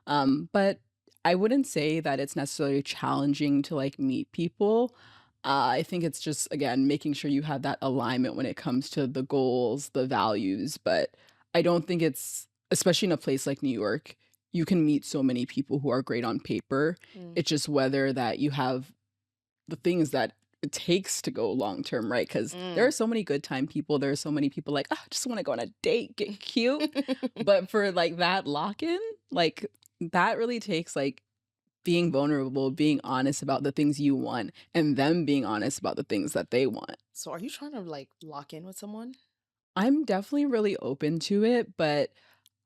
but I wouldn't say that it's necessarily challenging to, like, meet people. I think it's just, again, making sure you have that alignment when it comes to the goals, the values, but I don't think it's especially in a place like New York, you can meet so many people who are great on paper. Mm. It's just whether that you have the things that it takes to go long term, right? Because there are Mm. so many good time people. There are so many people like, oh, I just want to go on a date, get cute. But for like that lock in, like that really takes like being vulnerable, being honest about the things you want, and them being honest about the things that they want. So are you trying to like lock in with someone? I'm definitely really open to it, but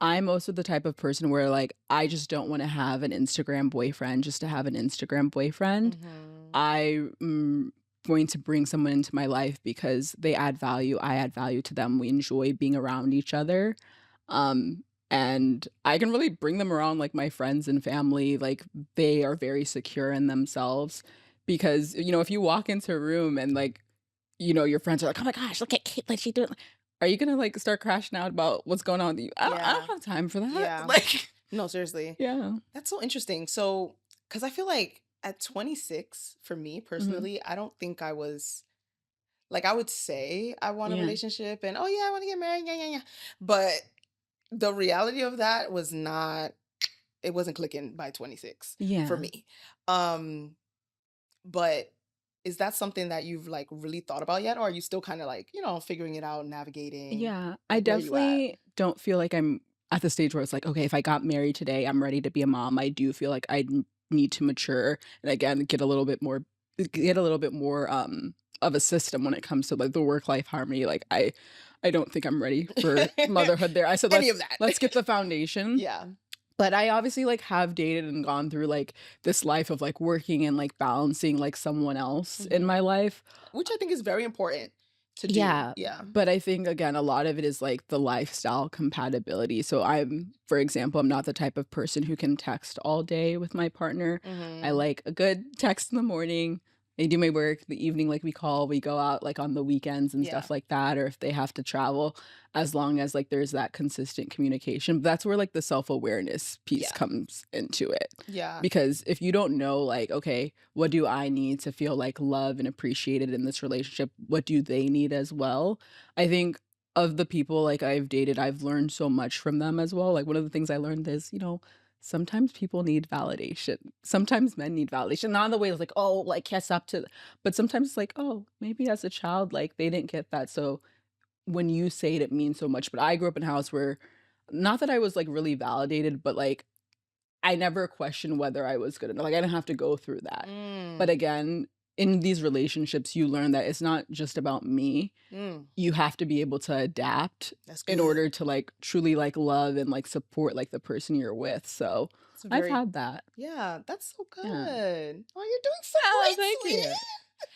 I'm also the type of person where like I just don't want to have an Instagram boyfriend just to have an Instagram boyfriend. Mm-hmm. I'm going to bring someone into my life because they add value, I add value to them. We enjoy being around each other. Um and I can really bring them around like my friends and family, like they are very secure in themselves because if you walk into a room and like your friends are like, "Oh my gosh, look at Caitlyn, she doing," are you gonna, like, start crashing out about what's going on with you? I don't Yeah. have time for that. Yeah. Like No, seriously. yeah. That's so interesting. So, because I feel like at 26, for me Mhm. personally, I don't think I was like, I would say I want a Yeah. relationship and, oh, yeah, I want to get married. Yeah, yeah, yeah. But the reality of that was not, it wasn't clicking by 26 for Yeah. me. Um, but is that something that you've like really thought about yet? Or are you still kind of like, figuring it out, navigating? Yeah. I Like, where are you at? definitely don't feel like I'm at the stage where it's like, "Okay, if I got married today, I'm ready to be a mom." I do feel like I need to mature and, again, get a little bit more, of a system when it comes to, like, the work-life harmony. Like, I don't think I'm ready for motherhood there. I said, Any of Let's that. get the foundation." Yeah. But I obviously, like, have dated and gone through, like, this life of, like, working and, like, balancing, like, someone else in my Mhm. life. Which I think is very important to do. Yeah, Yeah. but I think, again, a lot of it is, like, the lifestyle compatibility. So for example, I'm not the type of person who can text all day with my partner. I Mhm. like a good text in the morning. I do my work, the evening, like, we go out, like, on the weekends and Yeah. stuff like that, or if they have to travel, as long as, like, there's that consistent communication. But that's where, like, the self-awareness piece Yeah. comes into it. Yeah. Because if you don't know, like, okay, what do I need to feel like loved and appreciated in this relationship? What do they need as well? I think of the people like I've dated, I've learned so much from them as well. Like one of the things I learned is, sometimes people need validation. Sometimes men need validation. Not in the way it's like, oh, like kiss up to, but sometimes it's like, oh, maybe as a child, like they didn't get that. So when you say it, it means so much. But I grew up in a house where not that I was like really validated, but like I never questioned whether I was good enough, like, I didn't have to go through that. But Mm. again, in these relationships, you learn that it's not just about me. Mm. You have to be able to adapt That's in good. order to, like, truly, like, love and, like, support, like, the person you're with, so It's a I've very had that. Yeah, that's so Yeah. good. Oh, you're doing so Oh, great, thank sweetie. you.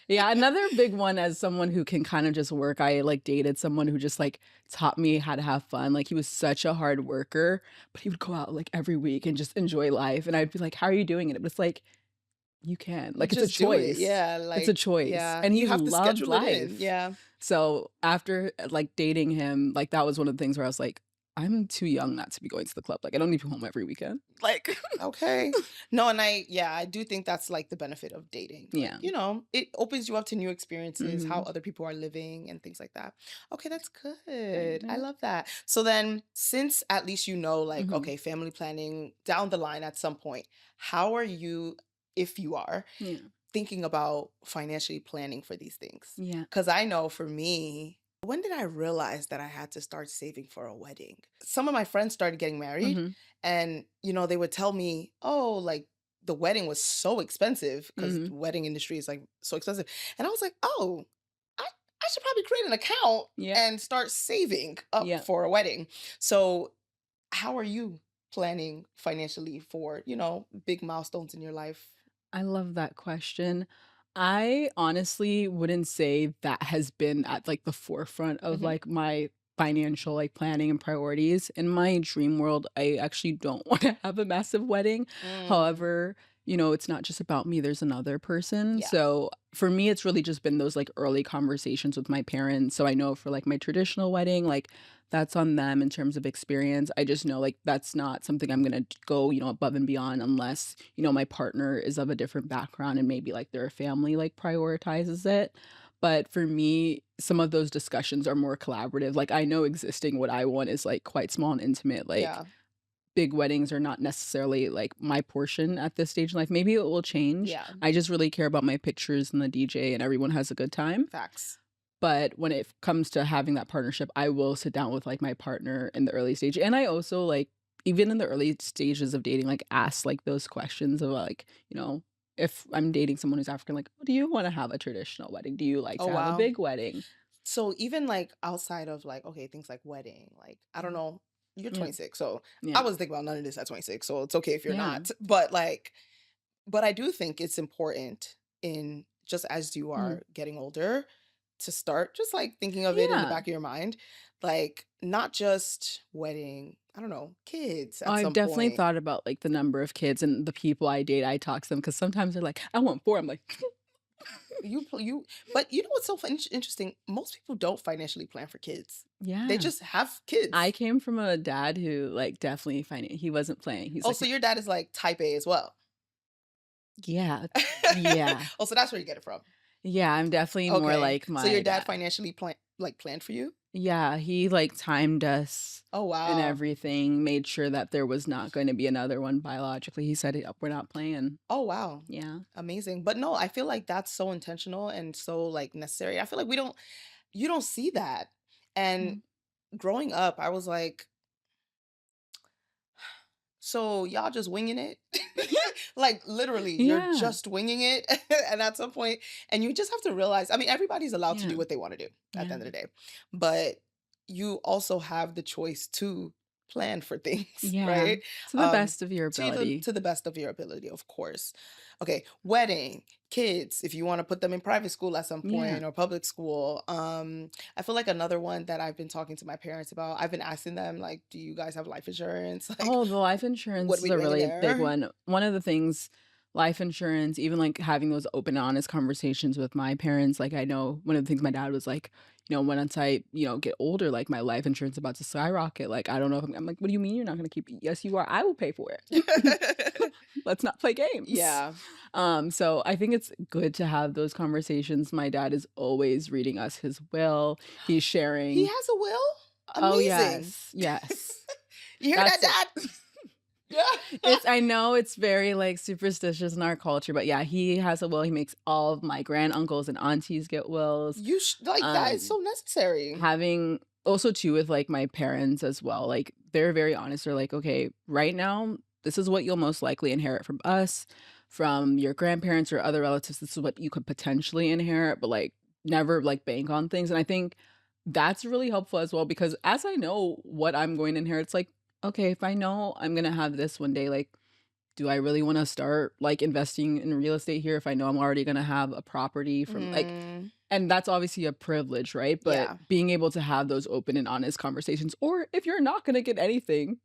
Yeah, another big one as someone who can kind of just work, I, like, dated someone who just, like, taught me how to have fun, like, he was such a hard worker, but he would go out, like, every week and just enjoy life, and I'd be like, "How are you doing it?" But it's like, You can. You Like, it's a just do it. choice. Yeah, It's a like, choice. yeah. And he You have to loved schedule it in. life. Yeah. So after like dating him, like that was one of the things where I was like, I'm too young not to be going to the club. Like I don't need to be home every weekend. Like Okay. No, and I do think that's like the benefit of dating. Like, yeah. it opens you up to new experiences, how Hmm. other people are living and things like that. Okay, that's good. I Yeah. love that. So then, since at least like, Hmm. okay, family planning down the line at some point, how are you, if you are, Yeah. thinking about financially planning for these things? Yeah. Because I know for me, when did I realize that I had to start saving for a wedding? Some of my friends started getting married, Hmm. and they would tell me, oh, like the wedding was so expensive because Hmm. the wedding industry is like so expensive. And I was like, oh, I should probably create an account Yeah. and start saving up Yeah. for a wedding. So, how are you planning financially for, big milestones in your life? I love that question. I honestly wouldn't say that has been at like the forefront of Hmm. like my financial like planning and priorities. In my dream world, I actually don't want to have a massive wedding. Mm, However, it's not just about me, there's another person. yeah. So for me, it's really just been those like early conversations with my parents. So I know for like my traditional wedding, like that's on them in terms of experience. I just know like that's not something I'm gonna go, above and beyond unless, my partner is of a different background and maybe like their family like prioritizes it. But for me, some of those discussions are more collaborative. Like I know existing what I want is like quite small and intimate. Like Yeah. big weddings are not necessarily like my portion at this stage in life. Maybe it will change. Yeah. I just really care about my pictures and the DJ and everyone has a good time. Facts. But when it comes to having that partnership, I will sit down with like my partner in the early stage. And I also like even in the early stages of dating, like ask like those questions of like, if I'm dating someone who's African, like, oh, do you want to have a traditional wedding? Do you like Oh, to have a wow. big wedding? So even like outside of like, okay, things like wedding, like I don't know, you're Yeah. 26, so I Yeah. was thinking about none of this at 26, so it's okay if you're Yeah. not. But like, but I do think it's important in just as you Mhm. are getting older to start just like thinking of it in the Yeah. back of your mind, like not just wedding, I don't know, kids Oh, at I've some definitely point. thought about like the number of kids and the people I date. I talk to them because sometimes they're like, I want four. I'm like, But you know what's so interesting? Most people don't financially plan for kids. They yeah. just have I kids. came from a dad who like definitely he wasn't playing. He's Oh, like, so your dad is like type A as well. yeah, yeah. Oh, so that's where you get it from. Yeah, I'm definitely more Okay. like So your my dad dad. financially planned for you? Yeah, he like timed us Oh, and wow. everything, made sure that there was not going to be another one biologically. He said, we're not playing. Oh, wow. Yeah. Amazing. But no, I feel like that's so intentional and so like necessary. I feel like you don't see that. And Yeah. growing up, I was like, so y'all just winging it? Like literally, you're Yeah. just winging it. And at some point, and you just have to realize, I mean, everybody's allowed to Yeah. do what they want to do at the Yeah. end of the day. But you also have the choice to plan for things, Yeah. right? To the Um, best of your ability. to the best of your ability, of course. Okay, wedding, kids, if you want to put them in private school at some Yeah. point or public school. I feel like another one that I've been talking to my parents about, I've been asking them, like, do you guys have life insurance? Like, Oh, the life what insurance are is we a doing in really big there? one. One of the things, life insurance, even like having those open, honest conversations with my parents. Like, I know one of the things my dad was like, once I, get older, like my life insurance is about to skyrocket. Like, I don't know if I'm like, what do you mean you're not going to keep it? Yes, you are. I will pay for it. Let's not play games. Yeah. So I think it's good to have those conversations. My dad is always reading us his will. He's He sharing. has a will? Oh, Amazing. yes. Yes. You hear That's that, Dad? Yeah. I know it's very like superstitious in our culture, but yeah, he has a will. He makes all of my granduncles and aunties get wills. Like that is Um, so necessary. having also too with like my parents as well. Like they're very honest. They're like, okay, right now, this is what you'll most likely inherit from us, from your grandparents or other relatives. This is what you could potentially inherit, but like never like bank on things. And I think that's really helpful as well because as I know what I'm going to inherit, it's like, okay, if I know I'm gonna have this one day, like do I really want to start like investing in real estate here if I know I'm already going to have a property from like, Mm, and that's obviously a privilege, right? But yeah. being able to have those open and honest conversations, or if you're not going to get anything,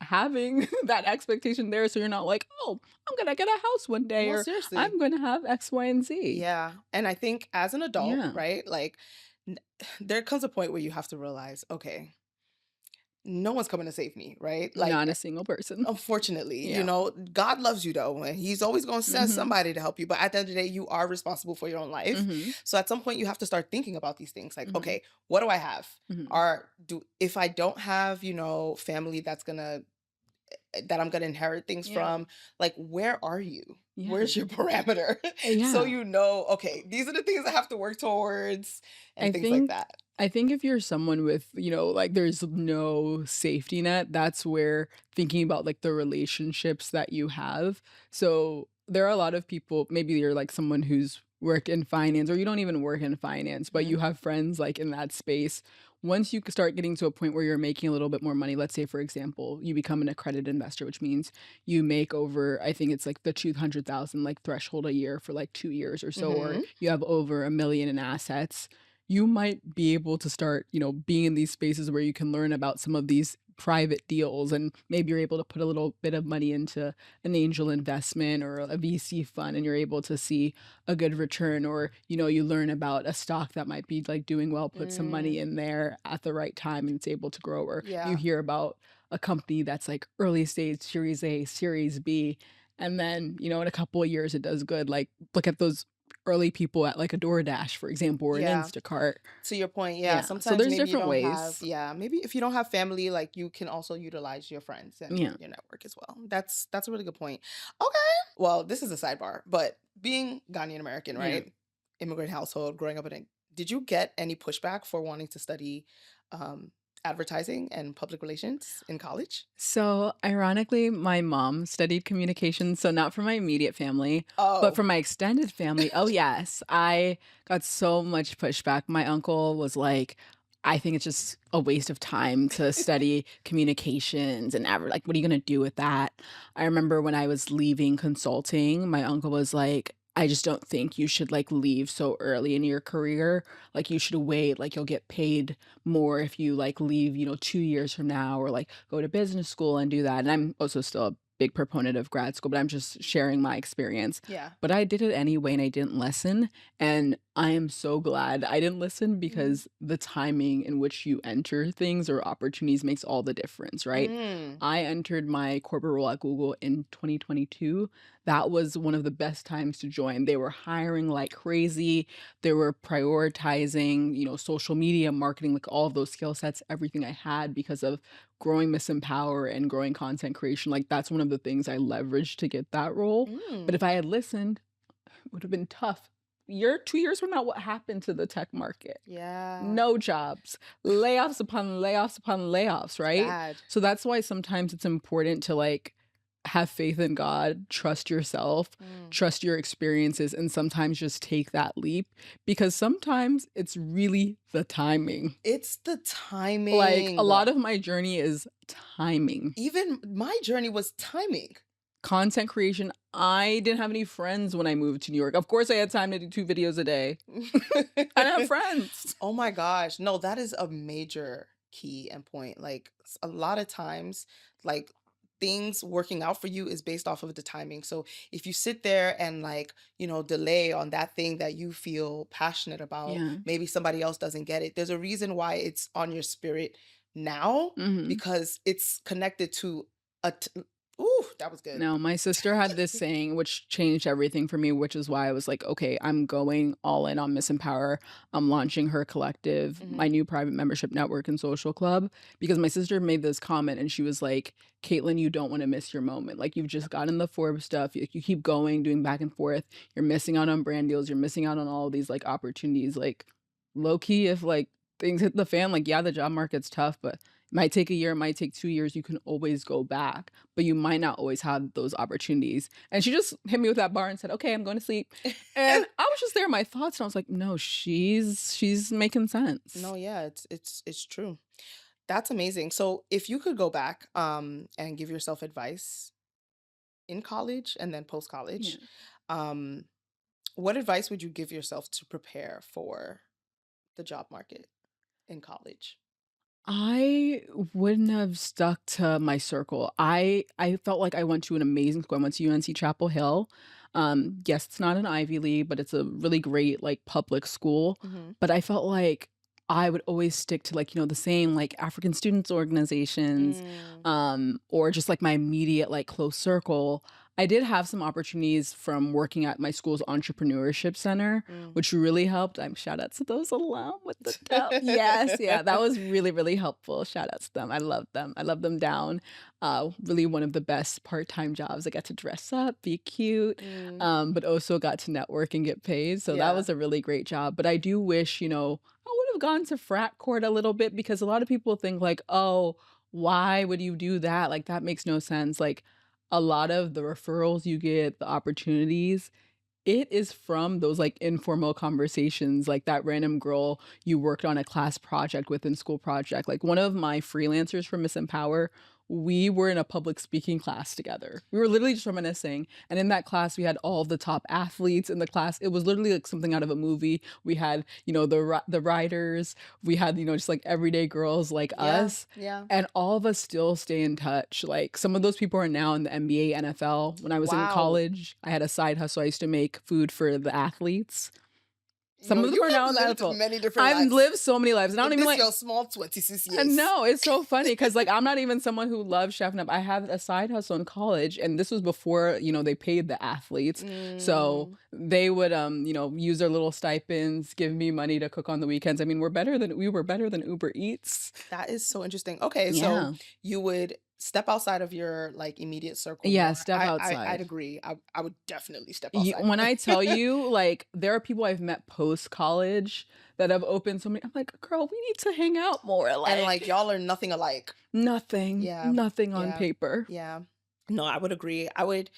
having that expectation there, so you're not like, "Oh, I'm gonna get a house one day," No, or seriously. "I'm gonna have X, Y, and Z." Yeah. And I think as an adult, Yeah. right? Like n- there comes a point where you have to realize, okay, no one's coming to save me, right? Like Not a single person. unfortunately, Yeah. God loves you though, and He's always going to send Mhm. somebody to help you. But at the end of the day, you are responsible for your own life. Mhm. So at some point, you have to start thinking about these things. Like, Mhm. okay, what do I have? Mhm. Or do if I don't have, family that I'm gonna inherit things Yeah. from, like, where are you? Yeah. Where's your parameter? So Yeah. okay, these are the things I have to work towards, and I things like think that. I think if you're someone with, like there's no safety net, that's where thinking about like the relationships that you have. So there are a lot of people, maybe you're like someone who's work in finance or you don't even work in finance, but Mhm. you have friends like in that space. Once you start getting to a point where you're making a little bit more money, let's say for example, you become an accredited investor, which means you make over, I think it's like the 200,000 like threshold a year for like 2 years or so, or Mhm. you have over 1 million in assets, you might be able to start, being in these spaces where you can learn about some of these private deals and maybe you're able to put a little bit of money into an angel investment or a VC fund and you're able to see a good return, or you learn about a stock that might be like doing well, put some Mm, money in there at the right time and it's able to grow, or you yeah. hear about a company that's like early stage, series A, series B, and then in a couple of years it does good. Like look at those early people at like a DoorDash, for example, or an Yeah. Instacart. To your point, yeah, Yeah. So sometimes there's maybe you different don't have, ways. maybe if you don't have family, like you can also utilize your friends and Yeah. your network as well. That's a really good point. Okay. Well, this is a sidebar, but being Ghanaian American, Yeah. right? Immigrant household, growing up in it, did you get any pushback for wanting to study um advertising and public relations in college? So ironically, my mom studied communication, so not for my immediate family, but Oh. for my extended family, oh yes, I got so much pushback. My uncle was like, I think it's just a waste of time to study communications and like, what are you gonna do with that? I remember when I was leaving consulting, my uncle was like, I just don't think you should like leave so early in your career. Like you should wait, like you'll get paid more if you like leave, 2 years from now, or like go to business school and do that. And I'm also still a big proponent of grad school, but I'm just sharing my experience. Yeah. But I did it anyway and I didn't listen. And I am so glad I didn't listen Mhm. because the timing in which you enter things or opportunities makes all the difference, right? Mm. I entered my corporate role at Google in 2022. That was one of the best times to join. They were hiring like crazy. They were prioritizing, social media marketing, like all of those skill sets, everything I had because of growing Miss Empower and growing content creation. Like that's one of the things I leveraged to get that role. But Mm. if I had listened, it would have been tough. 2 years from now, what happened to the tech market? Yeah. No jobs, layoffs upon layoffs upon layoffs, right? Sad. So that's why sometimes it's important to like have faith in God, trust yourself, Mm. trust your experiences, and sometimes just take that leap because sometimes it's really the timing. It's the Like a timing. lot of my journey is timing. Even my journey was timing. Content creation, I didn't have any friends when I moved to New York. Of course, I had time to do 2 videos a day. I didn't have friends. Oh my gosh. No, that is a major key and point. Like a lot of times, like things working out for you is based off of the timing. So if you sit there and like, delay on that thing that you feel passionate about, Yeah. maybe somebody else doesn't get it. There's a reason why it's on your spirit now Mhm. because it's connected to a ooh, that was good. No, my sister had this saying which changed everything for me, which is why I was like, okay, I'm going all in on Miss Empower. I'm launching her collective, Hmm. my new private membership network and social club, because my sister made this comment and she was like, Caitlyn, you don't want to miss your moment. Like you've just gotten the Forbes stuff. You keep going, doing back and forth. You're missing out on brand deals. You're missing out on all of these like opportunities. Like low key, if like things hit the fan, like yeah, the job market's tough, but it might take a year, it might take 2 years. You can always go back, but you might not always have those opportunities. And she just hit me with that bar and said, "Okay, I'm going to sleep." And I was just there in my thoughts and I was like, "No, she's making sense." No, yeah, it's true. That's amazing. So if you could go back and give yourself advice in college and then post Yeah. college, um what advice would you give yourself to prepare for the job market in college? I wouldn't have stuck to my circle. I felt like I went to an amazing school. I went to UNC Chapel Hill. Yes, it's not an Ivy League, but it's a really great like public school. Hmm. But I felt like I would always stick to like, the same like African students organizations, Mm. or just like my immediate like close circle. I did have some opportunities from working at my school's entrepreneurship center, Mm. which really helped. I'm shout out to those alum with the dough. Yes, yeah, that was really, really helpful. Shout out to them. I love them. I love them down. Really one of the best part-time jobs. I got to dress up, be cute, Mm. but also got to network and get paid. So that Yeah. was a really great job. But I do wish, I would have gone to frat court a little bit because a lot of people think like, oh, why would you do that? Like that makes no sense. Like a lot of the referrals you get, the opportunities, it is from those, like, informal conversations, like that random girl you worked on a class project with in school project. Like, one of my freelancers from Miss Empower, we were in a public speaking class together. We were literally just reminiscing, and in that class, we had all the top athletes in the class. It was literally like something out of a movie. We had, the writers, we had, just, like, everyday girls like Yeah. us, Yeah. and all of us still stay in touch. Like, some of those people are now in the NBA, NFL. When I was in Wow. college, I had a side hustle. I used to make food for the athletes. Some Yo, of them you are now have in the lived NFL. many different I've lives lived so many lives, and I don't in even this like. your small 26 years. No, it's so funny because like I'm not even someone who loves chefing up. I had a side hustle in college, and this was before they paid the athletes, so Mm. they would use their little stipends, give me money to cook on the weekends. I mean, we were better than Uber Eats. That is so interesting. Okay, so Yeah, you would step outside of your like immediate circle yeah, more. step I'd outside. agree. I would definitely step outside. When I tell you, like, there are people I've met post college that have opened so many. I'm like, girl, we need to hang out more. And like Like, y'all are nothing alike. nothing, Yeah. nothing on Yeah. paper. Yeah. No, I would agree. I would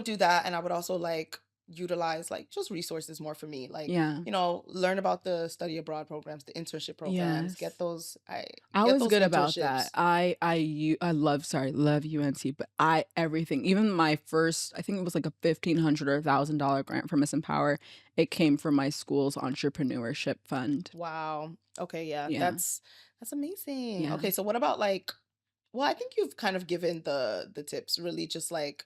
do that, and I would also like utilize like just resources more for me. Like, Yeah. learn about the study abroad programs, the internship programs, get Yes. those I I get was those good about that. mentorships. I love, sorry, love UNC, but I everything, even my first, I think it was like a 1,500 or $1,000 grant from Miss Empower. It came from my school's entrepreneurship fund. Wow. Okay, yeah. Yeah. That's amazing. Yeah. Okay, so what about like well, I think you've kind of given the tips, really just like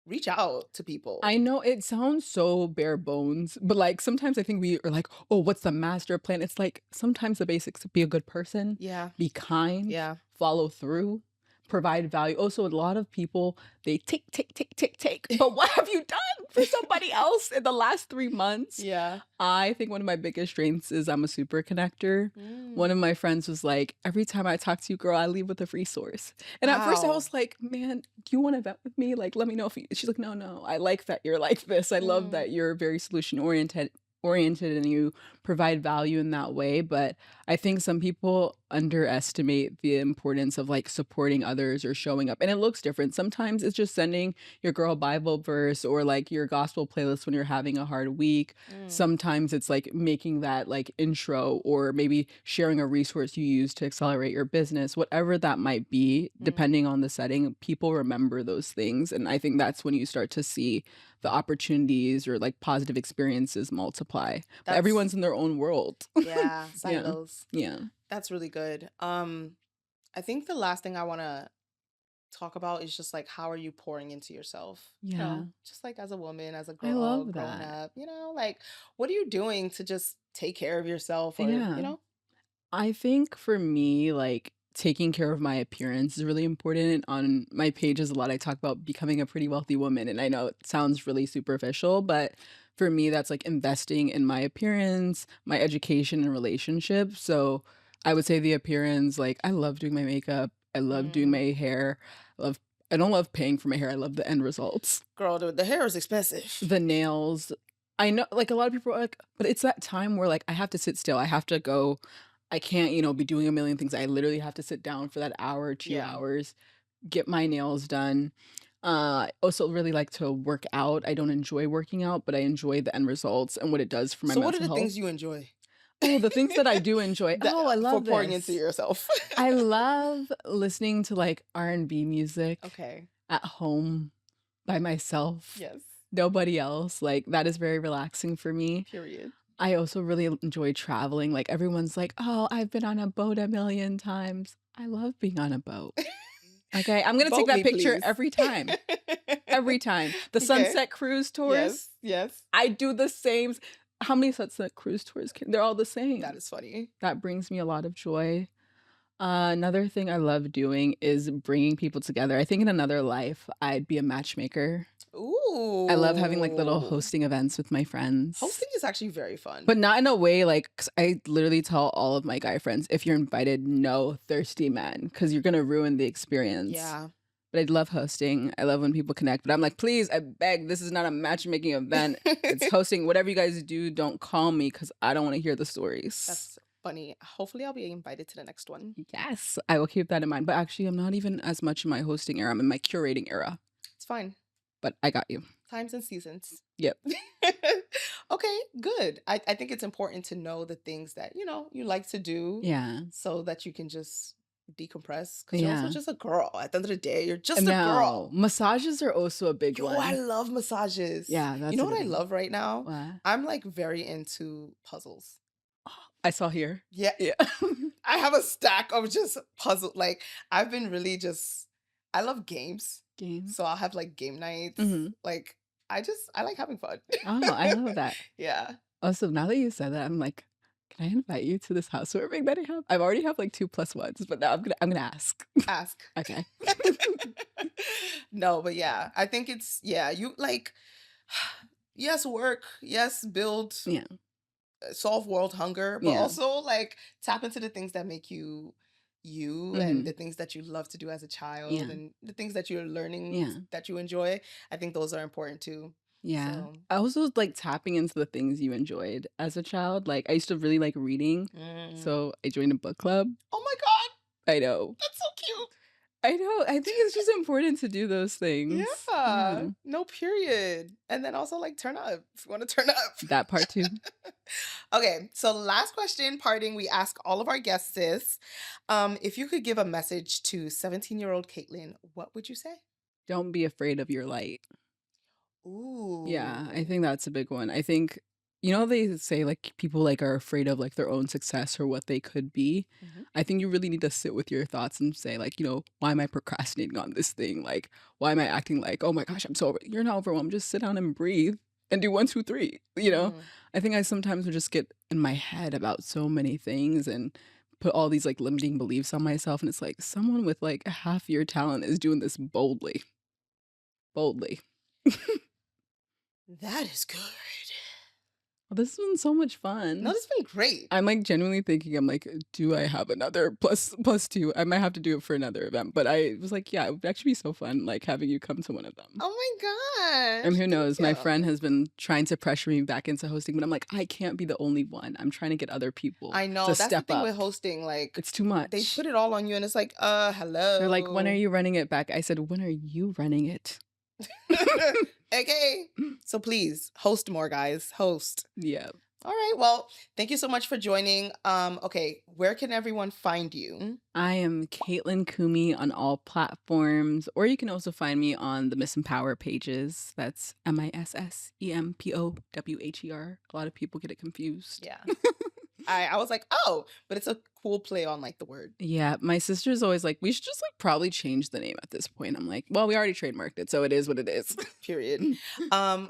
reach out to people. I know it sounds so bare bones, but like sometimes I think we are like, oh, what's the master plan? It's like sometimes the basics: be a good person, Yeah. be kind, Yeah. follow through, provide value. Also, a lot of people, they take, take, take, take, take. But what have you done for somebody else in the last 3 months? Yeah. I think one of my biggest strengths is I'm a super connector. One of Mm. my friends was like, every time I talk to you, girl, I leave with a resource. And at first I Wow. was like, man, do you want to vet with me? Like, let me know if you, she's like, no, no, I like that you're like this. I love Mm. that you're very solution oriented and you provide value in that way. But I think some people underestimate the importance of like supporting others or showing up. And it looks different. Sometimes it's just sending your girl Bible verse or like your gospel playlist when you're having a hard week. Mm. Sometimes it's like making that like intro or maybe sharing a resource you use to accelerate your business, whatever that might be, Mm. depending on the setting. People remember those things. And I think that's when you start to see the opportunities or like positive experiences multiply. But That's everyone's in their own world. yeah, Yeah. silos. Yeah. That's really good. I think the last thing I want to talk about is just like how are you pouring into yourself? Yeah. Just like as a woman, as a I girl love growing that. up, like what are you doing to just take care of yourself or, Yeah. I think for me, like taking care of my appearance is really important. On my pages, a lot I talk about becoming a pretty wealthy woman. And I know it sounds really superficial, but for me, that's like investing in my appearance, my education, and relationships. So I would say the appearance, like I love doing my makeup, I love doing Mm. my hair. I love I don't love paying for my hair. I love the end results. Girl, the hair is expensive. The nails. I know like a lot of people are like, but it's that time where like I have to sit still. I have to go. I can't, be doing a million things. I literally have to sit down for that hour, two Yeah. hours, get my nails done. I also really like to work out. I don't enjoy working out, but I enjoy the end results and what it does for my So what are mental the health. things you enjoy Oh, the things that I do enjoy. that Oh, I for love pouring into this. yourself? I love listening to like R&B music Okay. at home by myself. Yes. Nobody else. Like that is very relaxing for me. Period. I also really enjoy traveling. Like everyone's like, "Oh, I've been on a boat a million times." I love being on a boat. Okay, I'm gonna take Vote that me, picture please. every time. Every time. The Okay. sunset cruise tours, Yes, yes. I do the same. How many sunset cruise tours can they're all the That same. is funny. That brings me a lot of joy. Another thing I love doing is bringing people together. I think in another life, I'd be a matchmaker. I love having like little Ooh. hosting events with my friends. Hosting is actually very fun. But not in a way like 'cause I literally tell all of my guy friends, if you're invited, no thirsty men, because you're gonna ruin the experience. Yeah. But I love hosting. I love when people connect. But I'm like, please, I beg, this is not a matchmaking event. It's hosting. Whatever you guys do, don't call me because I don't want to hear the stories. That's funny. Hopefully, I'll be invited to the next one. Yes, I will keep that in mind. But actually, I'm not even as much in my hosting era. I'm in my curating era. It's fine. But I got you. Times and seasons. Yep. Okay, good. I think it's important to know the things that, you like to do Yeah. so that you can just decompress. Because you're also Yeah. just a girl. At the end of the day, you're just a No, girl. massages are also a big Yo, I one. love massages. Yeah, You that's know a what big I one. love right now? What? I'm like very into puzzles. I saw here. Yeah. Yeah. I have a stack of just puzzle. Like, I've been really I love games. Games. So I'll have like game nights. Mhm. Like, I like having fun. Oh, I love that. Yeah. Also, now that you said that, I'm like, can I invite you to this housewarming that I have? I've already have like 2+1s, but now I'm gonna ask. Ask. Okay. No, but yeah, I think you like, yes, work, yes, build, Yeah. solve world hunger, but Yeah. also like tap into the things that make you you and the Mhm. things that you love to do as a child Yeah. and the things that you're learning Yeah. that you enjoy. I think those are important too. Yeah. So, I also like tapping into the things you enjoyed as a child. Like I used to really like reading, mm. so I joined a book club. Oh my God, I know. that's so cute. I know. I think it's just important to do those things. Yeah, Yeah. no period. And then also like turn up if you want to turn up. That part too. Okay, so last question, parting, we ask all of our guests this. If you could give a message to 17-year-old Caitlyn, what would you say? Don't be afraid of your light. Yeah, I Ooh. think that's a big one. I think, they say like people like are afraid of like their own success or what they could be. Mhm. I think you really need to sit with your thoughts and say like, why am I procrastinating on this thing? Like, why am I acting like, oh my gosh, you're not overwhelmed. Just sit down and breathe and do 1, 2, 3. Mm. I think I sometimes would just get in my head about so many things and put all these like limiting beliefs on myself. And it's like someone with like half your talent is doing this boldly. Boldly. That is good. Well, this has been so much No, fun. this has been great. I'm like genuinely thinking, I'm like, do I have another plus two? I might have to do it for another event. But I was like, yeah, it would actually be so fun, like having you come to one of them. Oh my And gosh. who knows? My Thank friend you. has been trying to pressure me back into hosting, but I'm like, I can't be the only one. I'm trying to get other people I know. to That's the step thing up. with hosting. Like, It's too they much. put it all on you, and it's like, They're like, when are hello. you running it back? I said, when are you running it? Okay. So please host more, guys. Host. Yeah. All right. Well, thank you so much for joining. Okay, where can everyone find you? I am Caitlyn Kumi on all platforms, or you can also find me on the Miss Empower pages. That's MISSEMPOWHER. A lot of people get it confused. Yeah. I was like, oh, but it's a cool play on like the word. Yeah, my sister's always like, we should just like probably change the name at this point. I'm like, well, we already trademarked it, so it is what it is. Period.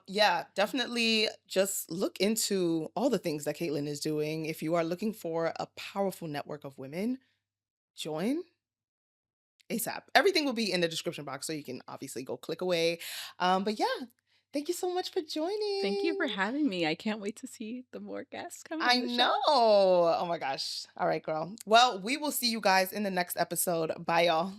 Yeah, definitely just look into all the things that Caitlyn is doing. If you are looking for a powerful network of women, join ASAP. Everything will be in the description box, so you can obviously go click away. But yeah, thank you so much for joining. Thank you for having me. I can't wait to see the more guests coming I on the know. show. Oh my gosh. All right, girl. Well, we will see you guys in the next episode. Bye, y'all.